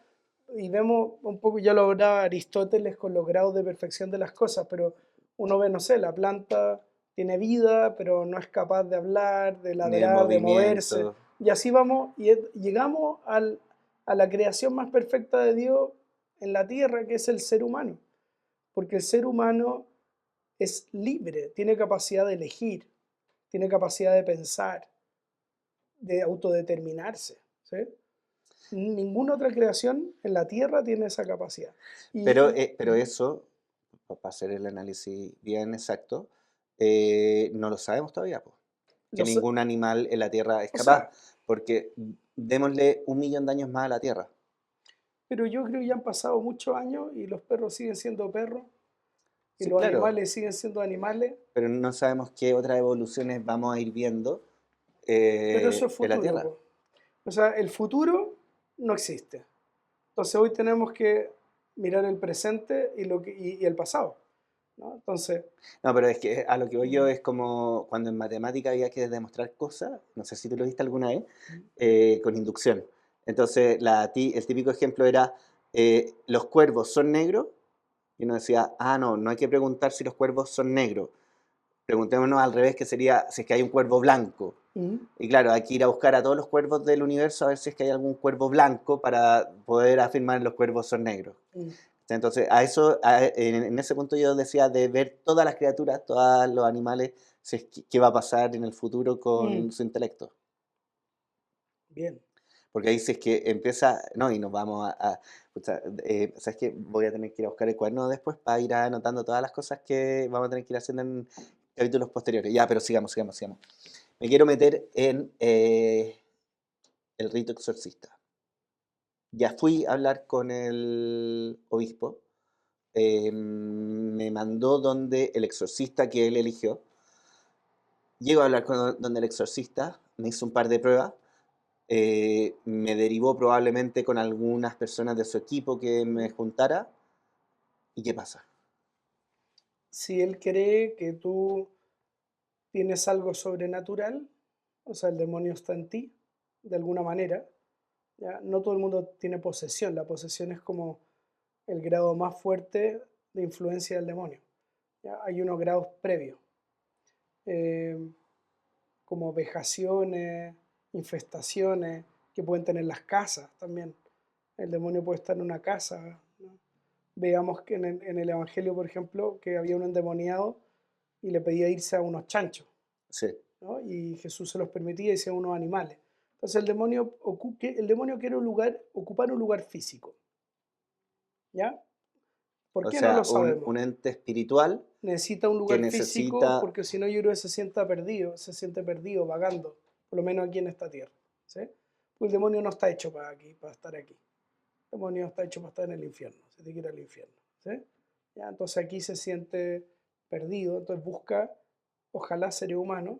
y vemos un poco, ya lo hablaba Aristóteles con los grados de perfección de las cosas, pero uno ve, no sé, la planta tiene vida, pero no es capaz de hablar, de ni el ladrar, de moverse. movimiento. Y así vamos y llegamos a la creación más perfecta de Dios en la tierra, que es el ser humano. Porque el ser humano es libre, tiene capacidad de elegir, tiene capacidad de pensar, de autodeterminarse. ¿Sí? Ninguna otra creación en la tierra tiene esa capacidad. Pero eso, para hacer el análisis bien exacto, no lo sabemos todavía, po. Que Los, ningún animal en la Tierra es o capaz, sea, porque démosle 1 millón de años más a la Tierra. pero yo creo que ya han pasado muchos años y los perros siguen siendo perros y Sí, los claro, animales siguen siendo animales, pero no sabemos qué otras evoluciones vamos a ir viendo pero eso es en la futuro, Tierra. po. O sea, el futuro no existe. Entonces hoy tenemos que mirar el presente y el pasado, ¿no? Entonces, No, pero es que a lo que voy yo ujú, es como cuando en matemática había que demostrar cosas, no sé si tú lo viste alguna vez, ujú, con inducción. Entonces, el típico ejemplo era, los cuervos son negros, y uno decía, ah, no, no hay que preguntar si los cuervos son negros. Preguntémonos al revés, que sería si es que hay un cuervo blanco. ujú, Y claro, hay que ir a buscar a todos los cuervos del universo a ver si es que hay algún cuervo blanco para poder afirmar que los cuervos son negros. ujú. Entonces, en ese punto yo decía de ver todas las criaturas, todos los animales, si es qué va a pasar en el futuro Mm, con su intelecto. bien. Porque ahí si es que empieza, no, y nos vamos pucha, ¿sabes qué? Voy a tener que ir a buscar el cuaderno después para ir anotando todas las cosas que vamos a tener que ir haciendo en capítulos posteriores. Ya, pero sigamos, sigamos, sigamos. Me quiero meter en el rito exorcista. Ya fui a hablar con el obispo, me mandó donde el exorcista que él eligió. Llego a hablar con donde el exorcista, me hizo un par de pruebas, me derivó probablemente con algunas personas de su equipo que me Mm. juntara. ¿Y qué pasa? Si él cree que tú tienes algo sobrenatural, o sea, el demonio está en ti, de alguna manera, ¿ya? No todo el mundo tiene posesión, la posesión es como el grado más fuerte de influencia del demonio, ¿ya? Hay unos grados previos, eh, como vejaciones, infestaciones, que pueden tener las casas también. El demonio puede estar en una casa, ¿no? Veamos que en el Evangelio, por ejemplo, que había un endemoniado y le pedía irse a unos chanchos, Sí, ¿no? Y Jesús se los permitía y se a unos animales. Entonces el demonio quiere ocupar un lugar físico, ¿ya? ¿Por O qué no sea, lo sabemos? un ente espiritual Necesita un que lugar físico necesita, porque si no yo creo que se siente perdido, vagando, por lo menos aquí en esta tierra, ¿sí? Pues el demonio no está hecho para aquí, para estar aquí. El demonio está hecho para estar en el infierno, se tiene que ir al infierno, ¿sí? ¿Ya? Entonces aquí se siente perdido, entonces busca, ojalá seres humanos,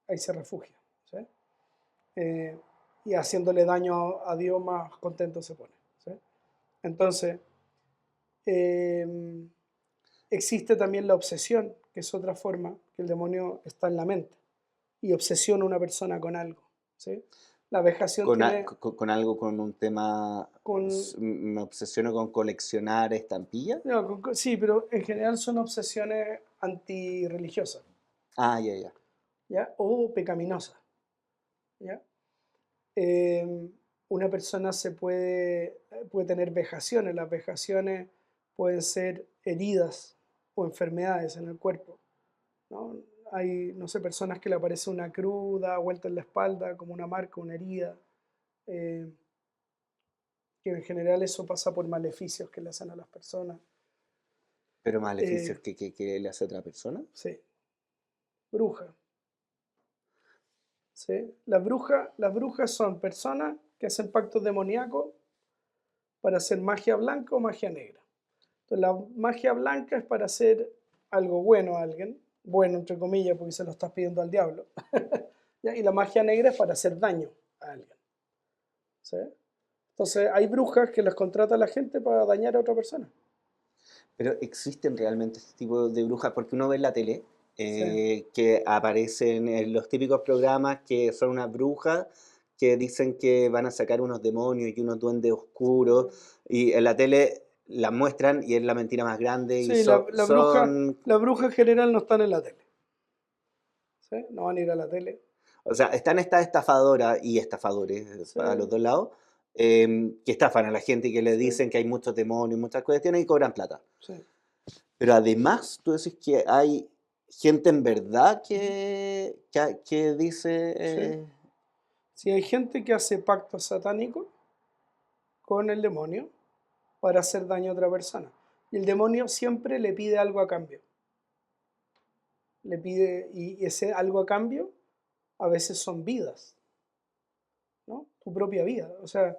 ahí se refugia, ¿sí? Eh, y haciéndole daño a Dios más contento se pone, ¿sí? Entonces, eh, existe también la obsesión, que es otra forma que el demonio está en la mente y obsesiona a una persona con algo, ¿sí? La vejación tiene con algo, con un tema, con... me obsesiono con coleccionar estampillas. no, sí, pero en general son obsesiones antirreligiosas, Ah, ya, ya. ¿ya? O pecaminosas, ¿ya? Eh, una persona puede tener vejaciones. Las vejaciones pueden ser heridas o enfermedades en el cuerpo, ¿no? Hay, no sé, personas que le aparece una cruz, da vuelta en la espalda, como una marca, una herida, eh, que en general eso pasa por maleficios que le hacen a las personas. Pero Eh, maleficios que le hace a otra persona. sí, bruja, ¿sí? Las brujas son personas que hacen pactos demoníacos para hacer magia blanca o magia negra. Entonces, la magia blanca es para hacer algo bueno a alguien, bueno entre comillas, porque se lo estás pidiendo al diablo, ¿ya? Y la magia negra es para hacer daño a alguien, ¿sí? Entonces, hay brujas que las contrata la gente para dañar a otra persona. Pero existen realmente este tipo de brujas, porque uno ve en la tele Sí. que aparecen en los típicos programas que son unas brujas que dicen que van a sacar unos demonios y unos duendes oscuros, y en la tele las muestran y es la mentira más grande y Sí, son, la bruja en general no están en la tele, ¿sí? No van a ir a la tele. o sea, están estas estafadoras y estafadores Sí, a los dos lados, que estafan a la gente y que le sí, dicen que hay muchos demonios, muchas cuestiones y cobran plata. sí. Pero además, tú decís que hay gente en verdad Ujú. que dice, Sí. Si hay gente que hace pactos satánicos con el demonio para hacer daño a otra persona. Y el demonio siempre le pide algo a cambio. Le pide, y ese algo a cambio a veces son vidas, ¿no? Tu propia vida. O sea,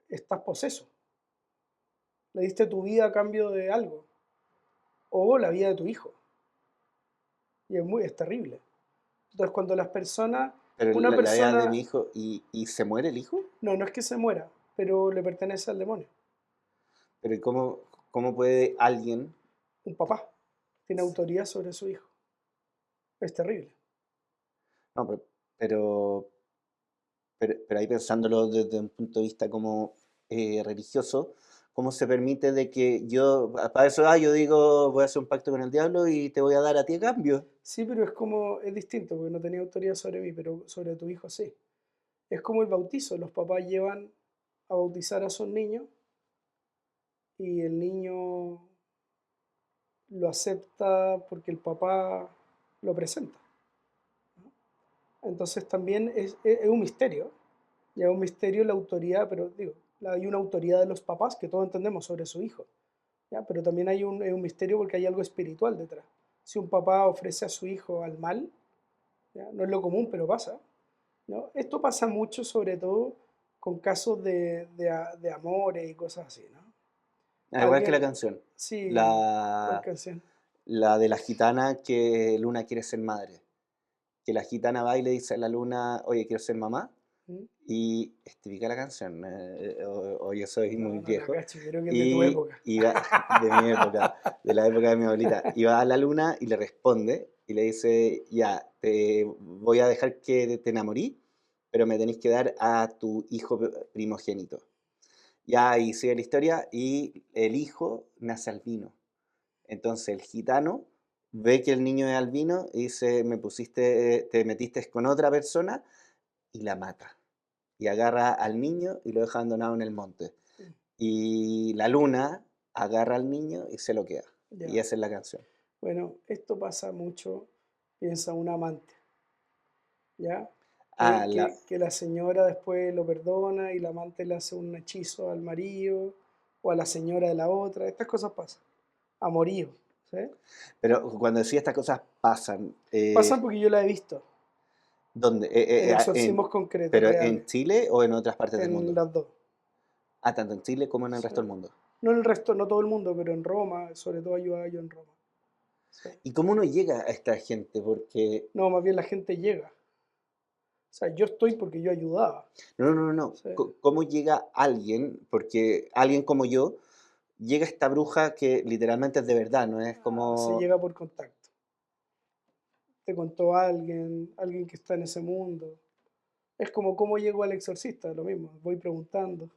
estás poseso. Le diste tu vida a cambio de algo. O la vida de tu hijo. Y es terrible. Entonces, cuando las personas, pero una la vida de mi persona, hijo y se muere el hijo, no es que se muera, pero le pertenece al demonio. pero cómo puede alguien, Un papá tiene autoridad sobre su hijo. Es terrible. no, pero, pero ahí pensándolo desde un punto de vista como religioso, ¿cómo se permite de que yo, para eso, yo digo, voy a hacer un pacto con el diablo y te voy a dar a ti a cambio? Sí, pero es distinto, porque no tenía autoridad sobre mí, pero sobre tu hijo sí. Es como el bautizo, los papás llevan a bautizar a sus niños y el niño lo acepta porque el papá lo presenta. Entonces también es un misterio, ya es un misterio la autoridad, pero digo, hay una autoridad de los papás que todos entendemos sobre su hijo, ¿ya? Pero también es un misterio porque hay algo espiritual detrás. Si un papá ofrece a su hijo al mal, ¿ya? No es lo común, pero pasa, ¿no? Esto pasa mucho, sobre todo con casos de amores y cosas así, ¿no? Ah, igual que la Alguien, canción, sí, ¿cuál la, canción? la de la gitana que Luna quiere ser madre. Que la gitana va y le dice a la luna, oye, quiero ser mamá, ¿Mm? y es típica la canción, o yo soy muy No, no la viejo, cacho, creo que es de tu época. y va, de mi época, de la época de mi abuelita, y va a la luna y le responde, y le dice, ya, te voy a dejar que te enamorí, pero me tenéis que dar a tu hijo primogénito. Ya, y sigue la historia, y el hijo nace albino. Entonces el gitano ve que el niño es albino y dice, me pusiste, te metiste con otra persona y la mata. Y agarra al niño y lo deja abandonado en el monte. Y la luna agarra al niño y se lo queda. Y Ya. esa es la canción. Bueno, esto pasa mucho, piensa un amante, ¿ya? Ah, que la señora después lo perdona y la amante le hace un hechizo al marido o a la señora de la otra. Estas cosas pasan. Amorío, ¿sí? pero cuando decía estas cosas pasan, Pasan porque yo la he visto ¿dónde? en En, exorcismos concretos, ¿pero en reales, Chile o en otras partes del en mundo? las dos. Ah, tanto en Chile como en el Sí. resto del mundo. No en el resto, no todo el mundo, pero en Roma, sobre todo ayudaba yo en Roma. Sí. ¿Y cómo uno llega a esta gente? Porque, No, más bien la gente llega. O sea, yo estoy porque yo ayudaba. no, no, no, no. Sí. ¿Cómo llega alguien? Porque alguien como yo, llega esta bruja que literalmente es de verdad, no es Se como... llega por contacto. Te contó alguien, alguien que está en ese mundo. Es como cómo llego al exorcista, lo mismo. Voy preguntando,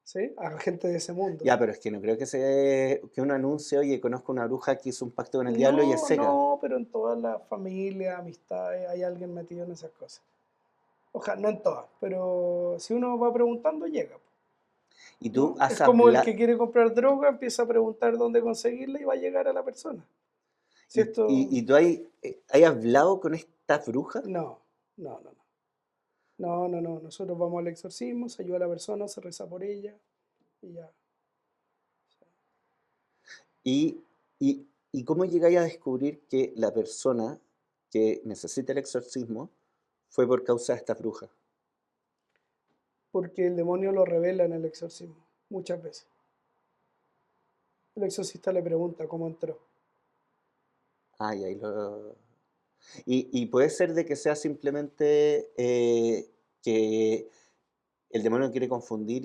¿sí? A gente de ese mundo. Ya, pero es que no creo que uno anuncie, oye, conozco una bruja que hizo un pacto con el diablo y es No, seca. no, pero en todas las familias, amistades, hay alguien metido en esas cosas. Ojalá, no en todas, pero si uno va preguntando, llega, Y tú ¿no? Es has como el hablado, que quiere comprar droga, empieza a preguntar dónde conseguirla y va a llegar a la persona. Si esto, y tú has hablado con estas brujas no, no, no, no. No, no, no. Nosotros vamos al exorcismo, se ayuda a la persona, se reza por ella y ya. y, y cómo llegáis a descubrir que la persona que necesita el exorcismo fue por causa de estas brujas. Porque el demonio lo revela en el exorcismo, muchas veces. El exorcista le pregunta cómo entró. Ah, y ahí lo... Y puede ser de que sea simplemente que el demonio quiere confundir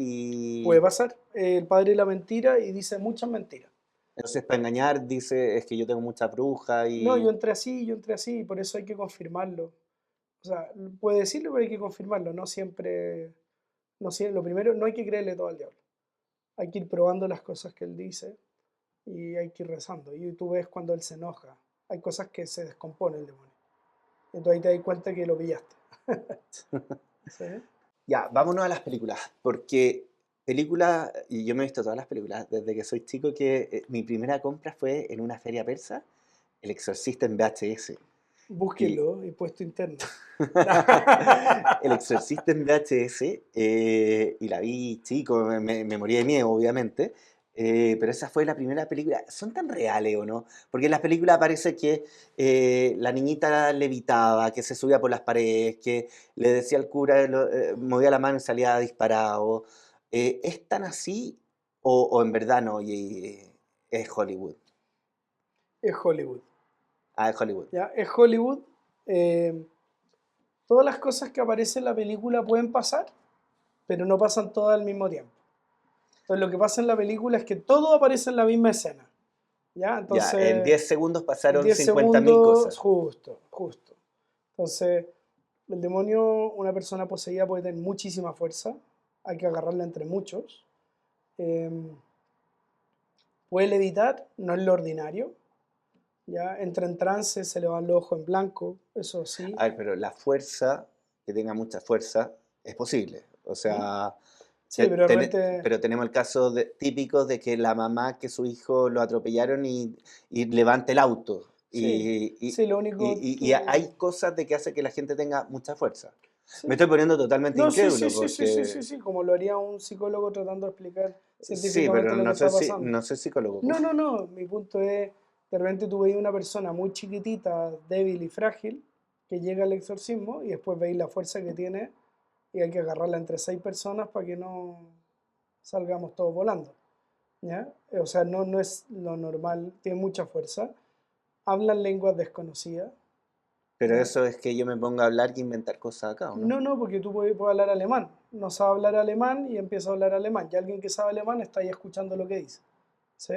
Puede y pasar. El padre de la mentira y dice muchas mentiras. entonces para engañar dice es que yo tengo muchas brujas No, y... yo entré así, y por eso hay que confirmarlo. O sea, puede decirlo, pero hay que confirmarlo. No siempre, no siempre, lo primero, no hay que creerle todo al diablo. Hay que ir probando las cosas que él dice y hay que ir rezando. Y tú ves cuando él se enoja. Hay cosas que se descompone el demonio. Entonces ahí te das cuenta que lo pillaste. ¿Sí? Ya, vámonos a las películas, porque películas, y yo me he visto todas las películas, desde que soy chico, que mi primera compra fue en una feria persa, El Exorcista en VHS. Y Búsquenlo, impuesto interno. El Exorcista en VHS, y la vi chico, me morí de miedo, obviamente, pero esa fue la primera película. ¿Son tan reales o no? Porque en las películas parece que la niñita levitaba, que se subía por las paredes, que le decía al cura, movía la mano y salía disparado. ¿Es tan así o en verdad no? Y, es Hollywood. Es Hollywood. Ah, es Hollywood. ¿Ya? Es Hollywood. eh, Todas las cosas que aparecen en la película pueden pasar, pero no pasan todas al mismo tiempo. Entonces lo que pasa en la película es que todo aparece en la misma escena. ¿Ya? Ya, en Entonces, 10 segundos en pasaron 10 50.000 segundos, cosas. justo, justo. Entonces, el demonio, una persona poseída puede tener muchísima fuerza, hay que agarrarla entre muchos. Eh, Puede levitar, no es lo ordinario. ¿Ya? Entra en trance, se le van los ojos en blanco, eso sí. A ver, pero la fuerza, que tenga mucha fuerza, es posible. O ¿Mm? sea, Sí, pero realmente, pero tenemos el caso típico de que la mamá que su hijo lo atropellaron y levanta el auto. sí, sí, lo único Y tú... hay cosas de que hace que la gente tenga mucha fuerza. Me Sí. estoy poniendo totalmente No, sí, sí, incrédulo sí, sí, sí, sí, porque... sí, como lo haría un psicólogo tratando de explicar Sí, científicamente pero lo que no está sé si, pasando. no soy psicólogo, po. No, no, no, mi punto es, de repente tú veis una persona muy chiquitita, débil y frágil, que llega al exorcismo y después veis la fuerza que tiene y hay que agarrarla entre seis personas para que no salgamos todos volando. ¿Ya? O sea, no, no es lo normal, tiene mucha fuerza, hablan lenguas desconocidas. Pero ¿Ya? eso es que yo me ponga a hablar y inventar cosas acá, ¿o no? No, no, porque tú puedes hablar alemán. No sabe hablar alemán y empieza a hablar alemán. Y alguien que sabe alemán está ahí escuchando lo que dice. ¿Sí?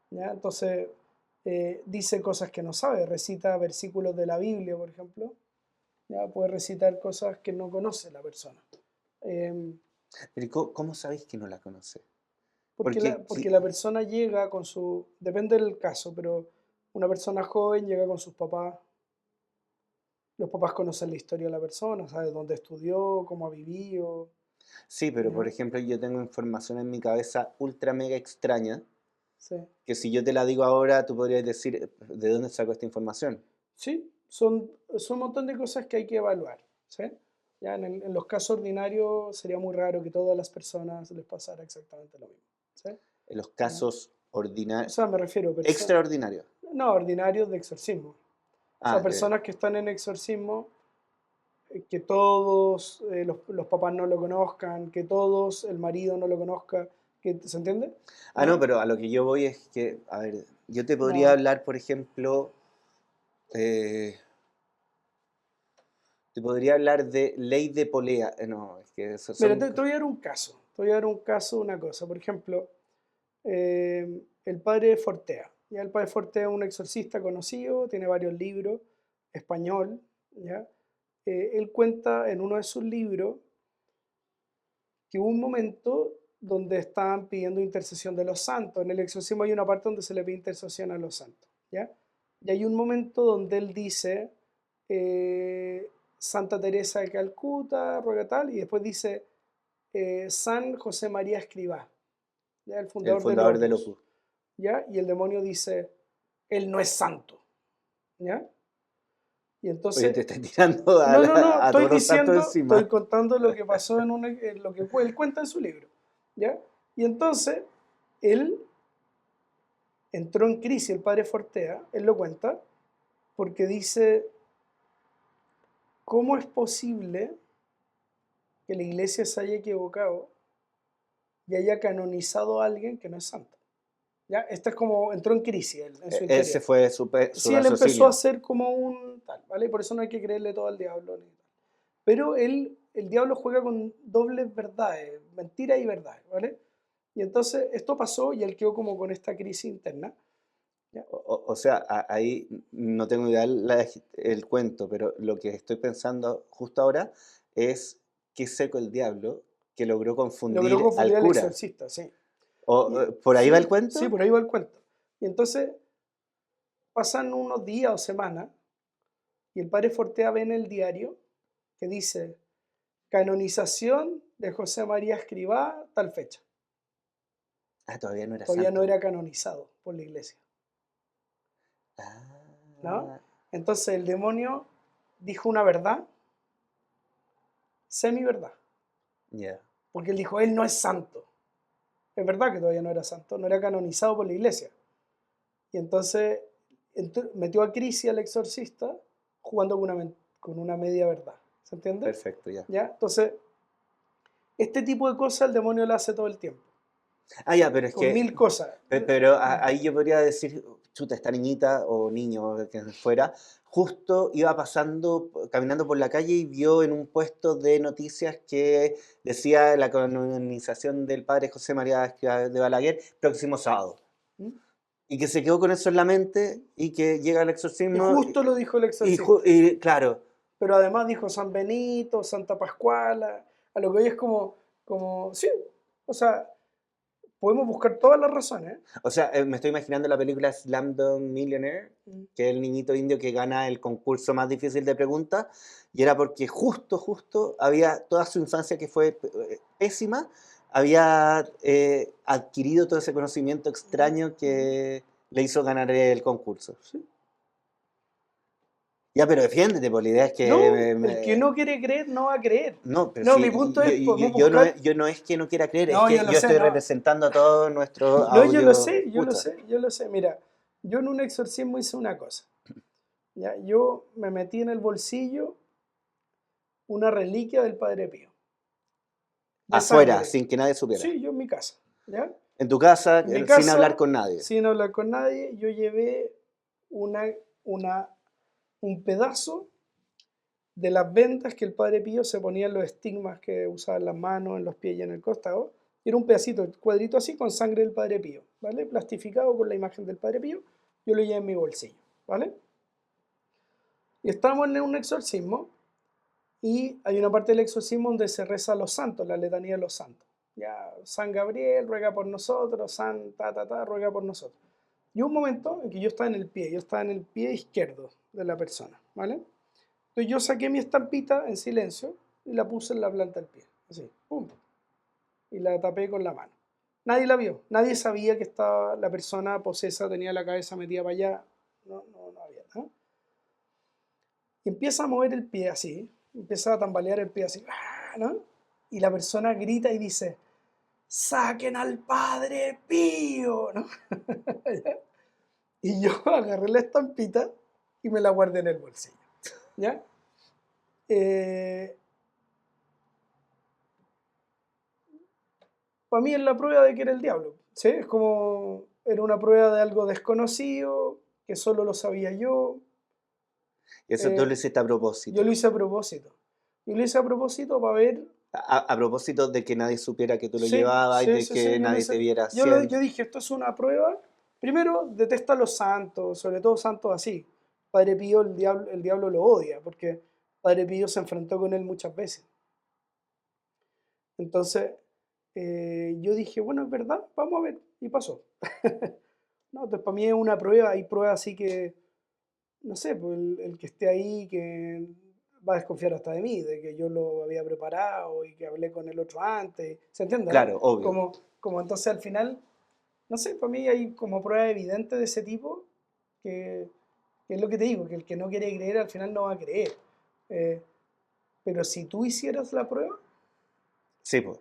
¿Ya? Entonces, dice cosas que no sabe. Recita versículos de la Biblia, por ejemplo. ¿Ya? Puede recitar cosas que no conoce la persona. Em, Pero ¿cómo sabéis que no la conoce? Porque, porque la persona llega con su... Depende del caso, pero una persona joven llega con sus papás. Los papás conocen la historia de la persona, saben dónde estudió, cómo ha vivido. sí, pero por ¿Ya? ejemplo yo tengo información en mi cabeza ultra mega extraña Sí. que si yo te la digo ahora, tú podrías decir, ¿de dónde saco esta información? Sí, son un montón de cosas que hay que evaluar. ¿sí? Ya en los casos ordinarios sería muy raro que todas las personas les pasara exactamente lo mismo, ¿sí? En los ¿Ya? casos O sea, me refiero a personas, extraordinarios. no, ordinarios de exorcismo. O sea, Ah, ya, personas que están en exorcismo, que todos los papás no lo conozcan, que todos el marido no lo conozca, que, ¿se entiende? ah, no, ¿Ya? pero a lo que yo voy es que, a ver, yo te podría No. hablar, por ejemplo, eh, te podría hablar de ley de polea. No, es que esos Mira, son... te voy a dar un caso. Te voy a dar un caso, una cosa. Por ejemplo, el padre Fortea. Ya el padre Fortea es un exorcista conocido, tiene varios libros, español, ¿ya? Él cuenta en uno de sus libros que hubo un momento donde estaban pidiendo intercesión de los santos. En el exorcismo hay una parte donde se le pide intercesión a los santos, ¿ya? Y hay un momento donde él dice, Santa Teresa de Calcuta, ruega tal, y después dice, San José María Escrivá, ¿ya? El El fundador del fundador del Opus, Opus. ¿ya? Y el demonio dice, él no es santo, ¿ya? Y Oye, te entonces, estás tirando no, no, no, a estoy todos los santos diciendo, estoy encima. contando lo que pasó en lo que él cuenta en su libro, ¿ya? Y entonces, él entró en crisis, el padre Fortea, él lo cuenta, porque dice, ¿cómo es posible que la iglesia se haya equivocado y haya canonizado a alguien que no es santo? ¿Ya? Esto es como, entró en crisis él, en su Ese interior. fue su Sí, él empezó a raciocinio. hacer como un tal, ¿vale? Por eso no hay que creerle todo al diablo. Pero él, el diablo juega con dobles verdades, mentiras y verdades, ¿vale? Y entonces esto pasó y él quedó como con esta crisis interna. ¿Ya? O sea, ahí no tengo idea el cuento, pero lo que estoy pensando justo ahora es qué seco el diablo que logró Logró confundir al confundir al cura. exorcista, sí. ¿Por ahí va el Sí, sí, cuento? por ahí va el cuento. Y entonces pasan unos días o semanas y el padre Fortea ve en el diario que dice canonización de José María Escrivá, tal fecha. Ah, todavía no era Todavía no santo. era canonizado por la iglesia, ¿no? Ah, Entonces el demonio dijo una verdad, semi-verdad, ya. porque él dijo, él no es santo. Es verdad que todavía no era santo, no era canonizado por la iglesia. Y entonces metió a crisis al exorcista jugando con una media verdad. ¿Se entiende? Perfecto, ya. ¿Ya? Entonces, este tipo de cosas el demonio lo hace todo el tiempo, Ah, ya, pero es con que, mil cosas. pero ahí yo podría decir, chuta, esta niñita o niño que fuera, justo iba pasando, caminando por la calle y vio en un puesto de noticias que decía la canonización del padre José María Escrivá de Balaguer, próximo sábado. ¿Mm? Y que se quedó con eso en la mente y que llega el Y exorcismo justo lo dijo el y, exorcista. y claro, Pero además dijo San Benito, Santa Pascuala, a lo que hoy es como, sí, o sea, podemos buscar todas las razones. o sea, me estoy imaginando la película Slumdog Millionaire, ¿Eh? que es el niñito indio que gana el concurso más difícil de preguntas, y era porque justo había toda su infancia que fue pésima, había adquirido todo ese conocimiento extraño que le hizo ganar el concurso. Sí. Ya, pero defiéndete, pues la idea es que... No, el que no quiere creer no va a creer. No, pero No, mi sí, punto es, podemos buscar. yo no es que no quiera creer, es No, yo que lo yo sé, estoy no. representando a todos nuestros No, yo lo audio sé, yo lo escucha. sé, yo lo sé. Mira, yo en un exorcismo hice una cosa. ¿Ya? Yo me metí en el bolsillo una reliquia del Padre Pío, de Afuera, sangre. sin que nadie supiera. Sí, yo en mi casa. ¿Ya? En tu casa, En mi sin hablar casa, con nadie. sin hablar con nadie, yo llevé una, una, un pedazo de las vendas que el Padre Pío se ponía en los estigmas que usaba en las manos, en los pies y en el costado. Era un pedacito, cuadrito así, con sangre del Padre Pío, ¿vale? Plastificado con la imagen del Padre Pío. Yo lo llevé en mi bolsillo, ¿vale? Y estamos en un exorcismo y hay una parte del exorcismo donde se reza a los santos, la letanía de los santos. Ya, San Gabriel ruega por nosotros, San ruega por nosotros. Y hubo un momento en que yo estaba en el pie izquierdo de la persona, ¿vale? Entonces yo saqué mi estampita en silencio y la puse en la planta del pie, así, pum, y la tapé con la mano. Nadie la vio, nadie sabía que estaba la persona posesa, tenía la cabeza metida para allá, no había, ¿no? Y empieza a mover el pie así, empieza a tambalear el pie así, ¡ah! ¿No? Y la persona grita y dice, ¡saquen al Padre Pío! ¿No? Y yo agarré la estampita y me la guardé en el bolsillo. ¿Ya? Para mí es la prueba de que era el diablo. ¿Sí? Es como, era una prueba de algo desconocido, que solo lo sabía yo. Y eso tú lo Eh, hiciste a yo propósito. lo hice a propósito. Yo lo hice a propósito para ver. A propósito de que nadie supiera que tú lo Sí, llevabas y sí, de sí, sí, que yo lo nadie te hice. viera haciendo. Yo dije, esto es una prueba. Primero, detesta a los santos, sobre todo santos así. Padre Pío, el diablo lo odia, porque Padre Pío se enfrentó con él muchas veces. Entonces, yo dije, bueno, es verdad, vamos a ver. Y pasó. No, entonces para mí es una prueba, hay pruebas así que, no sé, pues el que esté ahí, que va a desconfiar hasta de mí, de que yo lo había preparado y que hablé con el otro antes. ¿Se entiende, no? Claro, obvio. Como entonces al final, no sé, para mí hay como prueba evidente de ese tipo, que, que es lo que te digo, que el que no quiere creer al final no va a creer. Eh, pero si tú hicieras la prueba, Sí, pues.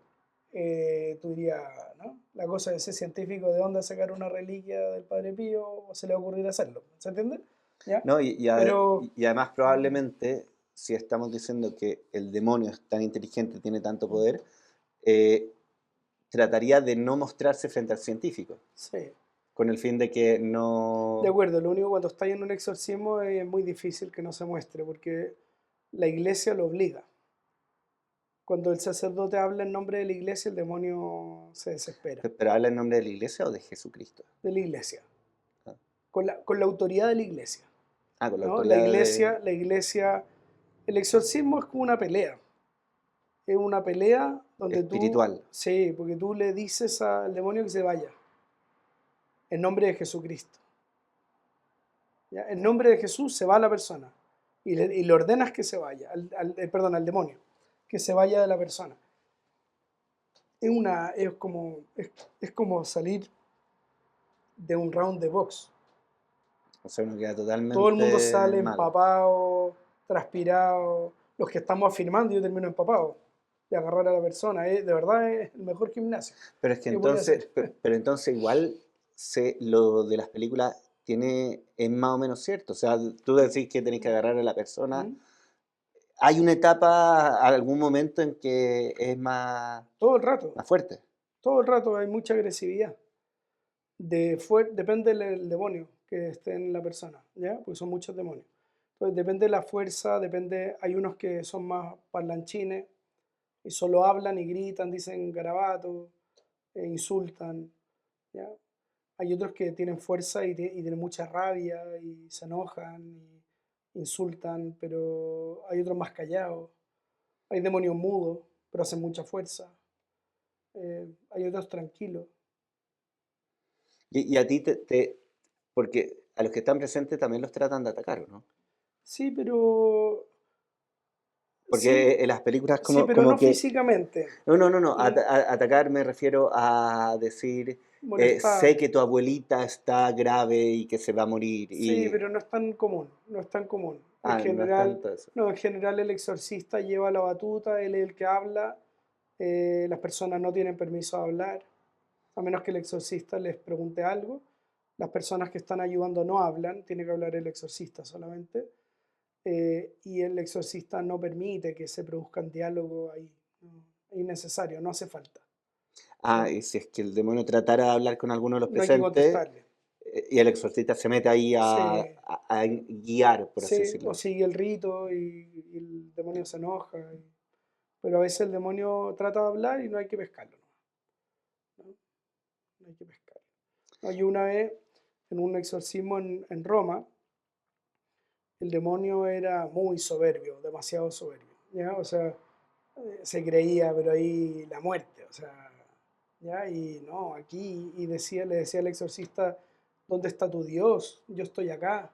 tú dirías, ¿no? La cosa de ser científico, ¿de dónde sacar una reliquia del Padre Pío? O se le va a ocurrir hacerlo, ¿se entiende? ¿Ya? ¿No? Pero, Y además probablemente, si estamos diciendo que el demonio es tan inteligente, tiene tanto poder, eh, trataría de no mostrarse frente al científico, sí, con el fin de que de no... acuerdo, lo único cuando está en un exorcismo es muy difícil que no se muestre, porque la iglesia lo obliga. Cuando el sacerdote habla en nombre de la iglesia, el demonio se desespera, ¿Pero habla en nombre de la iglesia o de Jesucristo? de la iglesia, Ah, con la autoridad de la iglesia, con la ¿no? autoridad de... La iglesia, el exorcismo es como una pelea. Es una pelea donde tú, espiritual. sí, porque tú le dices al demonio que se vaya, en nombre de Jesucristo. ¿Ya? En nombre de Jesús se va la persona y le ordenas que se vaya, perdón, al demonio, que se vaya de la persona. Es como salir de un round de box. O sea, uno queda Todo el mundo totalmente sale mal. empapado, transpirado. Los que estamos afirmando, yo termino empapado de agarrar a la persona. De verdad es el mejor gimnasio Pero es que que podía entonces, hacer. pero entonces igual lo de las películas es más o menos cierto. O sea, tú decís que tenés que agarrar a la persona. ¿Mm? Hay una etapa, algún momento en que es Todo el rato. más fuerte. Todo el rato hay mucha agresividad. Depende del demonio que esté en la persona, ¿ya? Porque son muchos demonios. Entonces depende de la fuerza, hay unos que son más parlanchines y solo hablan y gritan, dicen garabatos, insultan, ¿ya? Hay otros que tienen fuerza y tienen mucha rabia y se enojan y insultan, pero hay otros más callados. Hay demonios mudos, pero hacen mucha fuerza. Hay otros tranquilos. Y a ti porque a los que están presentes también los tratan de atacar, ¿o no? Sí, pero sí, Porque en las películas sí, pero como no que físicamente. no, no, no, no. L- Atacar me refiero a decir, sé Molestar. que tu abuelita está grave y que se va a morir. Sí, pero no es tan común, no es tan común. En No es general, tanto eso. no, en general el exorcista lleva la batuta, él es el que habla, las personas no tienen permiso de hablar, a menos que el exorcista les pregunte algo. Las personas que están ayudando no hablan, tiene que hablar el exorcista solamente. Y el exorcista no permite que se produzcan diálogos ahí. No, es innecesario, no hace falta. ¿Ya? Y si es que el demonio tratara de hablar con alguno de los No hay que presentes, contestarle. y el exorcista se mete ahí Sí, a guiar, por así sí, o decirlo. sigue el rito y el demonio se enoja. Pero a veces el demonio trata de hablar y no hay que pescarlo, ¿no? No hay que pescarlo. No, yo una vez, en un exorcismo en Roma, el demonio era muy soberbio, demasiado soberbio, ¿ya? O sea, se creía, pero ahí la muerte, o sea, ¿ya? Y no, aquí, le decía al exorcista, ¿dónde está tu Dios? Yo estoy acá,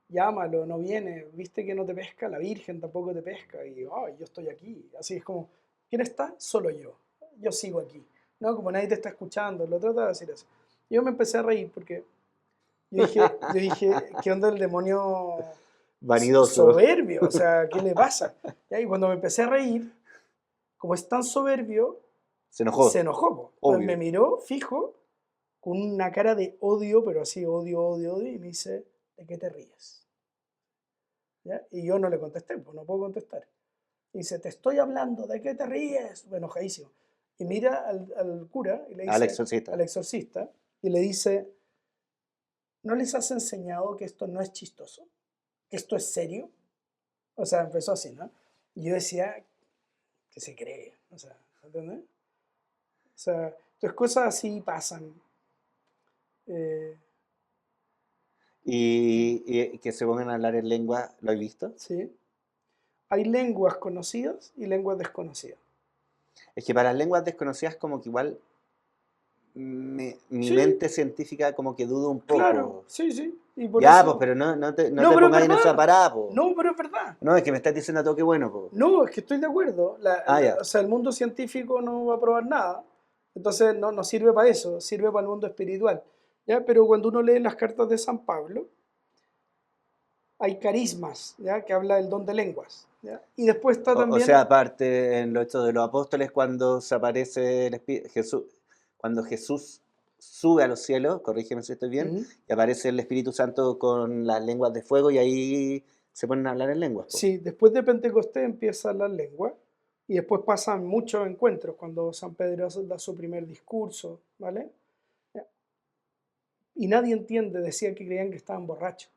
llámalo, no viene, viste que no te pesca, la Virgen tampoco te pesca, y "Ay, yo estoy aquí", así es como, ¿quién está? Solo yo sigo aquí, ¿no? Como nadie te está escuchando, lo trata de decir eso. Yo me empecé a reír porque yo dije, ¿qué onda el demonio? Vanidoso. soberbio, o sea, ¿qué le pasa? ¿Ya? Y cuando me empecé a reír, como es tan soberbio, Se se enojó, enojó, po. Entonces me obvio. miró fijo, con una cara de odio, pero así, odio, odio, odio, y me dice, ¿de qué te ríes? ¿Ya? Y yo no le contesté, pues no puedo contestar. Y dice, te estoy hablando, ¿de qué te ríes? Bueno, enojadísimo. Y mira al cura y le Al dice, al exorcista. exorcista, y le dice, ¿no les has enseñado que esto no es chistoso? ¿Que esto es serio? O sea, empezó así, ¿no? Y yo decía, que se cree, o sea, ¿entendés? O sea, entonces cosas así pasan. eh, Y que se pongan a hablar en lengua, ¿lo has visto? ¿Sí? Hay lenguas conocidas y lenguas desconocidas. Es que para las lenguas desconocidas como que igual mi Sí, mente científica como que duda un claro, poco. sí, sí. Y por Ya, pues, eso. pero no No, te pero es pongas en esa verdad. parada, pues. No, pero es verdad. No, es que me estás diciendo a todo que bueno, pues. No, es que estoy de acuerdo. Ah, ya. O sea, el mundo científico no va a probar nada. Entonces no sirve para eso, sirve para el mundo espiritual. ¿Ya? Pero cuando uno lee las cartas de San Pablo, hay carismas, ¿ya? Que habla del don de lenguas. ¿Ya? Y después está O también. sea, aparte en los Hechos de los Apóstoles, cuando se aparece Jesús, cuando Jesús sube a los cielos, corrígeme si estoy bien, Ujú. y aparece el Espíritu Santo con las lenguas de fuego y ahí se ponen a hablar en lenguas, pues. Sí, después de Pentecostés empieza la lengua y después pasan muchos encuentros cuando San Pedro da su primer discurso, ¿vale? Y nadie entiende, decían que creían que estaban borrachos.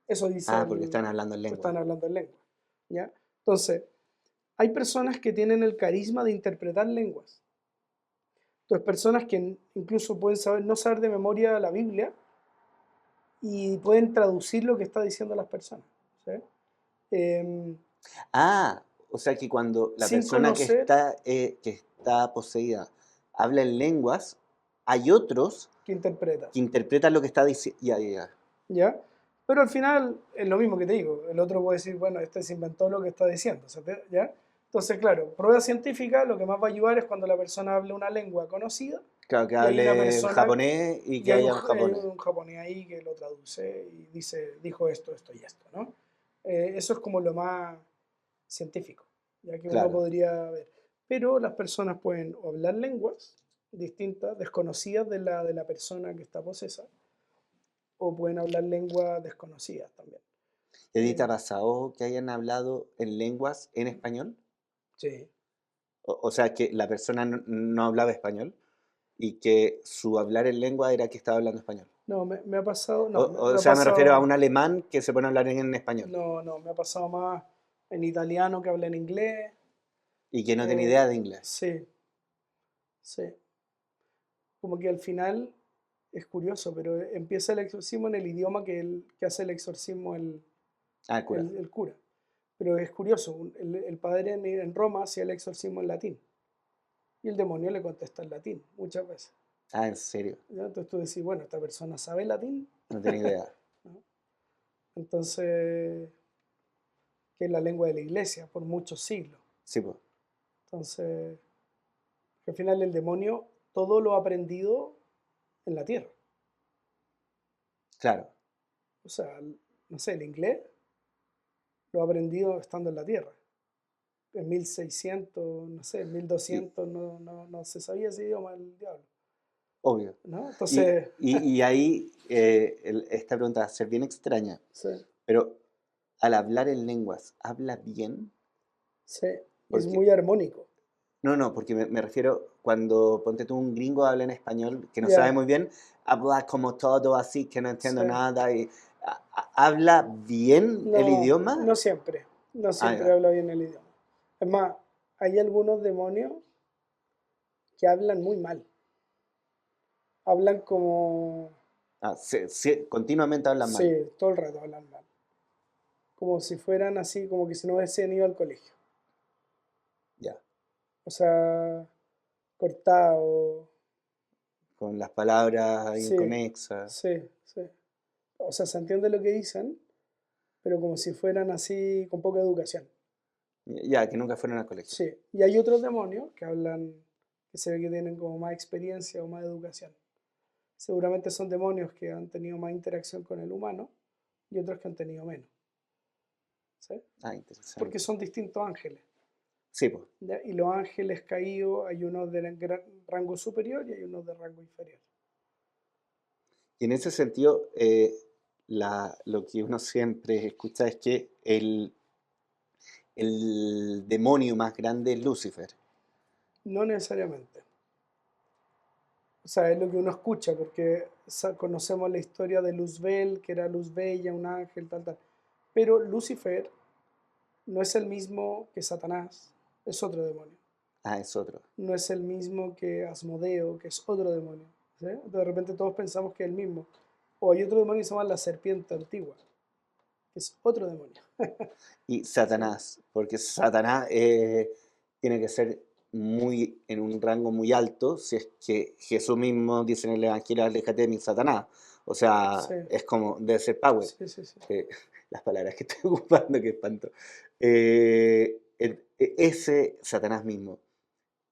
Eso dice Ah, porque están hablando en pues lengua. están hablando en lengua, ¿ya? Entonces, hay personas que tienen el carisma de interpretar lenguas. Entonces, personas que incluso pueden saber, no saber de memoria la Biblia y pueden traducir lo que está diciendo las personas, ¿sí? Em, Ah, o sea que cuando la sin persona conocer que está poseída habla en lenguas, hay otros que interpreta. que interpretan lo que está diciendo. Ya, ya, ya. ¿Ya? Pero al final es lo mismo que te digo. El otro puede decir, bueno, este se inventó lo que está diciendo, ¿ya? Entonces, claro, prueba científica lo que más va a ayudar es cuando la persona hable una lengua conocida Claro, que y hay una hable persona, japonés y y que haya un japonés. hay un japonés ahí que lo traduce y dice, dijo esto, esto y esto, ¿no? Eso es como lo más científico, ya que uno Claro. podría ver. Pero las personas pueden o hablar lenguas distintas, desconocidas de la persona que está posesa, o pueden hablar lenguas desconocidas también. ¿Y a ti te ha Eh, pasado que hayan hablado en lenguas en español? sí, O sea, que la persona no hablaba español y que su hablar en lengua era que estaba hablando español. no, me ha pasado, O, no, o me ha sea, me refiero a pasado, un alemán que se pone a hablar en español no, no, me ha pasado más en italiano que habla en inglés. y que no tiene eh, idea de inglés. sí, sí, como que al final es curioso, pero empieza el exorcismo en el idioma que hace el exorcismo Ah, cura. el cura. Pero es curioso, el padre en Roma hacía el exorcismo en latín y el demonio le contesta en latín muchas veces. Ah, en serio. ¿Ya? Entonces tú decís, bueno, esta persona sabe latín, No tiene idea. ¿no? Entonces, que es la lengua de la iglesia por muchos siglos. Sí, pues. Entonces, que al final el demonio todo lo ha aprendido en la tierra. Claro. O sea, no sé, el inglés lo ha aprendido estando en la tierra. En 1600, no sé, en Y, 1200 no se sabía ese idioma del diablo, obvio. ¿no? Y, Entonces, y ahí esta pregunta va a ser bien extraña, sí, pero al hablar en lenguas, ¿habla bien? sí, es Porque, muy armónico. no, porque me refiero cuando ponte tú un gringo habla en español que no sabe Ya, muy bien, habla como todo así, que no sí. entiendo nada y habla bien el No, idioma. no Ah, siempre ya. habla bien el idioma. Es más, hay algunos demonios que hablan muy mal. Hablan como, Ah, continuamente hablan sí, mal. todo el rato hablan mal. Como si fueran así, como que si no hubiesen ido al colegio. Ya. O sea, cortado. Con las palabras Sí, inconexas. sí, sí. O sea, se entiende lo que dicen, pero como si fueran así con poca educación. Ya, que nunca fueron al colegio. Sí. Y hay otros demonios que hablan, que se ve que tienen como más experiencia o más educación. Seguramente son demonios que han tenido más interacción con el humano y otros que han tenido menos. ¿sí? Ah, Porque interesante. son distintos ángeles. Sí, pues. ¿Ya? Y los ángeles caídos, hay unos de rango superior y hay unos de rango inferior. Y en ese sentido, lo que uno siempre escucha es que el demonio más grande es Lucifer. No necesariamente. O sea, es lo que uno escucha, porque conocemos la historia de Luzbel, que era Luz Bella, un ángel, tal, tal. Pero Lucifer no es el mismo que Satanás, es otro demonio. Ah, es otro. No es el mismo que Asmodeo, que es otro demonio. ¿Sí? De repente todos pensamos que es el mismo. O hay otro demonio que se llama la serpiente antigua, que es otro demonio. Y ¿Sí? Satanás, porque Satanás tiene que ser en un rango muy alto, si es que Jesús mismo dice en el Evangelio, aléjate de mí, Satanás. O sea, Sí, es como, debe ser power. sí, sí, sí. Eh, las palabras que estoy ocupando, qué espanto. Ese Satanás mismo,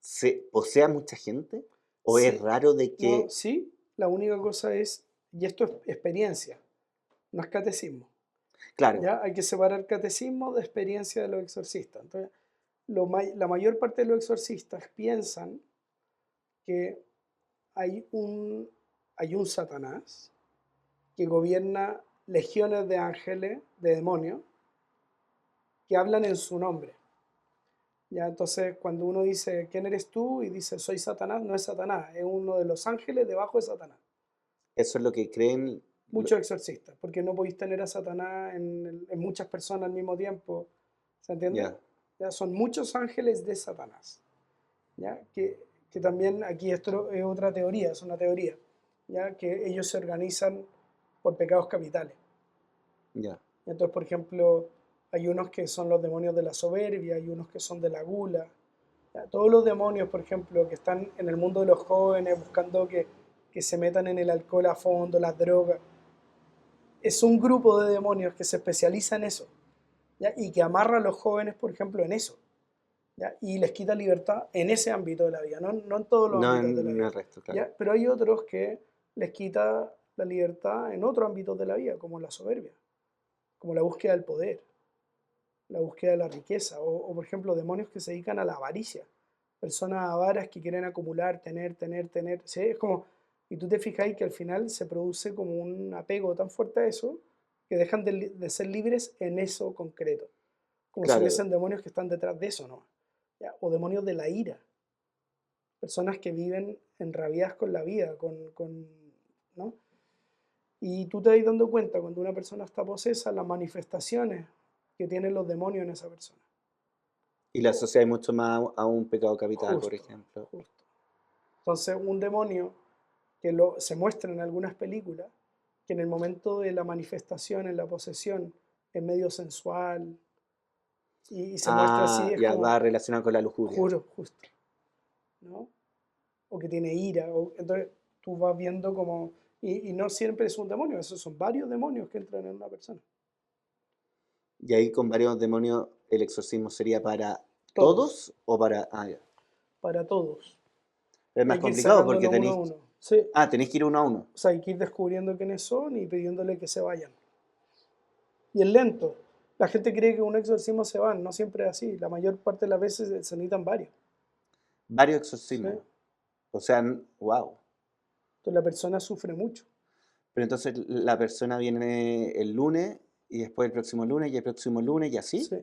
¿se posee a mucha gente? ¿O es Sí, raro de no, que, sí, la única cosa es, y esto es experiencia, no es catecismo. claro, ¿Ya? Hay que separar catecismo de experiencia de los exorcistas. Entonces, la mayor parte de los exorcistas piensan que hay hay un Satanás que gobierna legiones de ángeles, de demonios, que hablan en su nombre. ¿Ya? Entonces, cuando uno dice, ¿quién eres tú? Y dice, soy Satanás, no es Satanás, es uno de los ángeles debajo de Satanás. eso es lo que creen? Muchos exorcistas, porque no podéis tener a Satanás en muchas personas al mismo tiempo. ¿Se entiende? Ya, ¿Ya? Son muchos ángeles de Satanás. ¿Ya? Que también aquí esto es otra teoría, es una teoría, ¿ya? Que ellos se organizan por pecados capitales. ya. Entonces, por ejemplo, hay unos que son los demonios de la soberbia, hay unos que son de la gula. ¿Ya? Todos los demonios, por ejemplo, que están en el mundo de los jóvenes buscando que se metan en el alcohol a fondo, las drogas, es un grupo de demonios que se especializa en eso, ¿ya? Y que amarra a los jóvenes, por ejemplo, en eso, ¿ya? Y les quita libertad en ese ámbito de la vida, no en todos los No ámbitos de la en vida, el resto, claro. ¿ya? Pero hay otros que les quita la libertad en otros ámbitos de la vida, como la soberbia, como la búsqueda del poder, la búsqueda de la riqueza, por ejemplo, demonios que se dedican a la avaricia, personas avaras que quieren acumular, tener, ¿sí? Es como, y tú te fijas que al final se produce como un apego tan fuerte a eso que dejan de ser libres en eso concreto, como si Claro, hubiesen demonios que están detrás de eso, ¿no? ¿Ya? O demonios de la ira, personas que viven enrabiadas con la vida, ¿no? Y tú te vas dando cuenta cuando una persona está posesa, las manifestaciones que tienen los demonios en esa persona. y la asociáis mucho más a un pecado capital, por Justo, ejemplo. justo. Entonces, un demonio que se muestra en algunas películas, que en el momento de la manifestación, en la posesión, es medio sensual y se muestra así, Ah, es ya va como, relacionado con la lujuria. juro, justo, ¿no? O que tiene ira. Entonces, tú vas viendo como, y no siempre es un demonio, esos son varios demonios que entran en una persona. Y ahí con varios demonios, ¿el exorcismo sería para Todos, todos o para...? Ah, ya. para todos. Pero es Y más hay que ir complicado porque sacándolo uno a tenéis... uno. Sí, Tenéis que ir uno a uno. o sea, hay que ir descubriendo quiénes son y pidiéndole que se vayan. Y es lento. La gente cree que un exorcismo se van, no siempre es así. La mayor parte de las veces se necesitan varios. Varios ¿Sí? exorcismos. O sea, wow. Entonces la persona sufre mucho. Pero entonces la persona viene el lunes y después el próximo lunes y el próximo lunes y así. ¿Sí?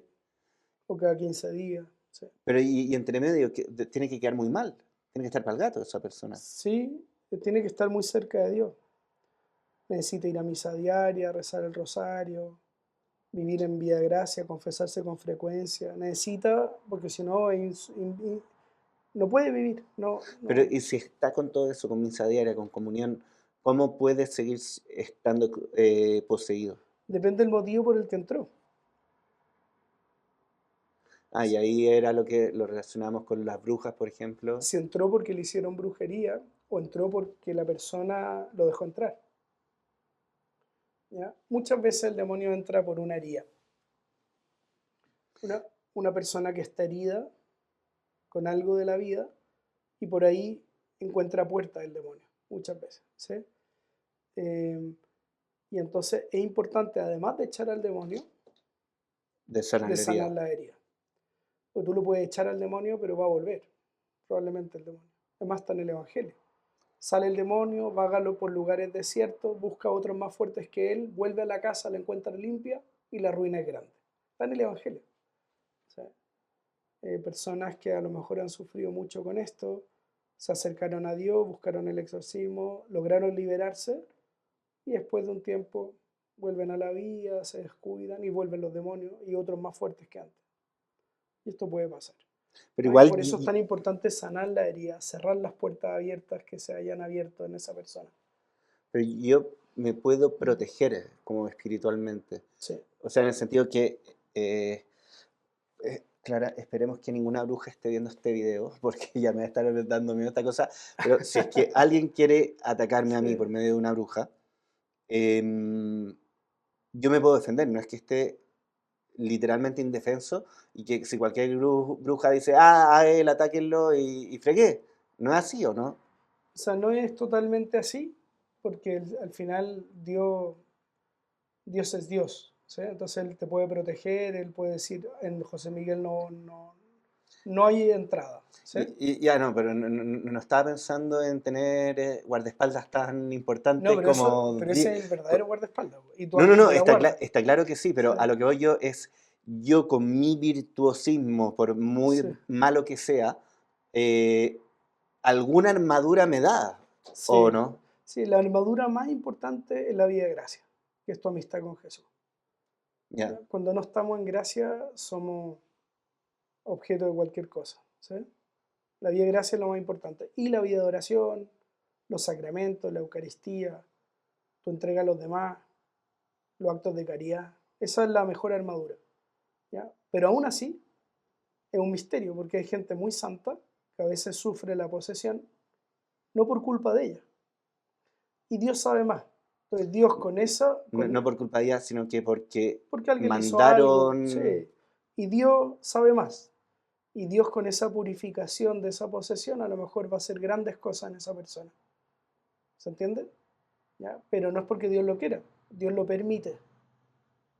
O cada 15 días. ¿Sí? Pero y entre medio tiene que quedar muy mal. Tiene que estar para el gato esa persona. Sí, tiene que estar muy cerca de Dios. Necesita ir a misa diaria, rezar el rosario, vivir en vida de gracia, confesarse con frecuencia. Necesita, porque si no, no puede vivir. No, Pero no. y si está con todo eso, con misa diaria, con comunión, ¿cómo puede seguir estando poseído? Depende del motivo por el que entró. Y ahí era lo que lo relacionamos con las brujas, por ejemplo. Si entró porque le hicieron brujería o entró porque la persona lo dejó entrar. ¿Ya? Muchas veces el demonio entra por una herida. Una, una persona que está herida con algo de la vida y por ahí encuentra puerta del demonio, muchas veces. ¿Sí? Eh, y entonces es importante, además de echar al demonio, De sanar de la herida. sanar la herida. O tú lo puedes echar al demonio, pero va a volver, probablemente el demonio. Además está en el Evangelio. Sale el demonio, vágalo por lugares desiertos, busca a otros más fuertes que él, vuelve a la casa, la encuentra limpia y la ruina es grande. Está en el Evangelio. O sea, personas que a lo mejor han sufrido mucho con esto, se acercaron a Dios, buscaron el exorcismo, lograron liberarse y después de un tiempo vuelven a la vida, se descuidan y vuelven los demonios y otros más fuertes que antes. Y esto puede pasar. Pero ¿No? Y igual, por eso es tan importante sanar la herida, cerrar las puertas abiertas que se hayan abierto en esa persona. pero yo me puedo Mm. proteger como espiritualmente. Sí, O sea, en el sentido que, Clara, esperemos que ninguna bruja esté viendo este video, porque ya me va a estar dando miedo esta cosa, pero si es que alguien quiere atacarme a mí sí. por medio de una bruja, em, yo me puedo defender, no es que esté literalmente indefenso y que si cualquier bruja dice, ah, a él, atáquenlo y fregué. ¿No es así o no? O sea, no es totalmente así, porque al final Dios es Dios, ¿sí? Entonces Él te puede proteger, Él puede decir, en José Miguel no hay entrada, ¿sí? Ya no, pero no estaba pensando en tener guardaespaldas tan No, importantes pero como... ese es el verdadero guardaespaldas, y tu No, no, ángel no, de la guarda, está claro que sí, ¿sí? pero a lo que voy yo es, yo con mi virtuosismo, por Sí, muy malo que sea, eh, alguna armadura me da, ¿o sí, no? sí, la armadura más importante es la vida de gracia, que es tu amistad con Jesús. Ya. ¿Ya? Cuando no estamos en gracia, somos objeto de cualquier cosa, ¿sí? La vida de gracia es lo más importante. Y la vida de oración, los sacramentos, la Eucaristía, tu entrega a los demás, los actos de caridad. Esa es la mejor armadura, ¿ya? Pero aún así es un misterio porque hay gente muy santa que a veces sufre la posesión, no por culpa de ella. Y Dios sabe más. Entonces Dios con esa, No por culpa de ella, sino que porque porque alguien le hizo algo, mandaron... sí. Y Dios sabe más. Y Dios con esa purificación de esa posesión a lo mejor va a hacer grandes cosas en esa persona. ¿Se entiende? ¿Ya? Pero no es porque Dios lo quiera, Dios lo permite,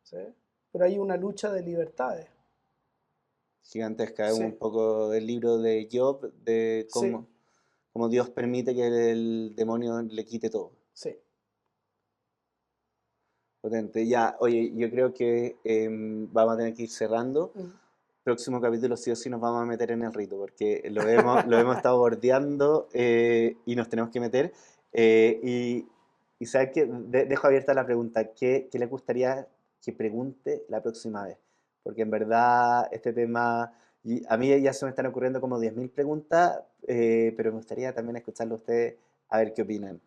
¿sí? Pero hay una lucha de libertades. Gigantesca, es Sí, un poco el libro de Job, de sí, cómo Dios permite que el demonio le quite todo. sí. Potente. Ya, oye, yo creo que vamos a tener que ir cerrando. Mm. Próximo capítulo sí o sí nos vamos a meter en el rito, porque lo hemos estado bordeando y nos tenemos que meter. Y ¿sabes qué? Dejo abierta la pregunta, ¿qué le gustaría que pregunte la próxima vez? Porque en verdad este tema, y a mí ya se me están ocurriendo como 10.000 preguntas, pero me gustaría también escucharlo a ustedes a ver qué opinan.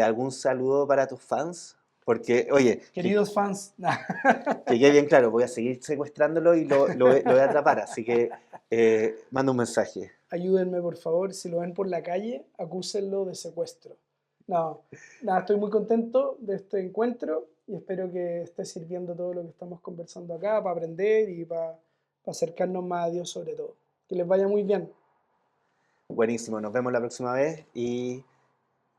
¿Algún saludo para tus fans? Porque, oye, Queridos fans, que quede bien claro, voy a seguir secuestrándolo y lo voy a atrapar, así que manda un mensaje. ayúdenme por favor, si lo ven por la calle, acúsenlo de secuestro. No, nada, estoy muy contento de este encuentro y espero que esté sirviendo todo lo que estamos conversando acá para aprender y para acercarnos más a Dios sobre todo. Que les vaya muy bien. Buenísimo, nos vemos la próxima vez y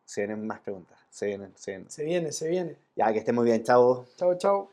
se vienen más preguntas. Se vienen, se vienen. Se viene, se viene. Ya, que estén muy bien, chao. Chao, chao.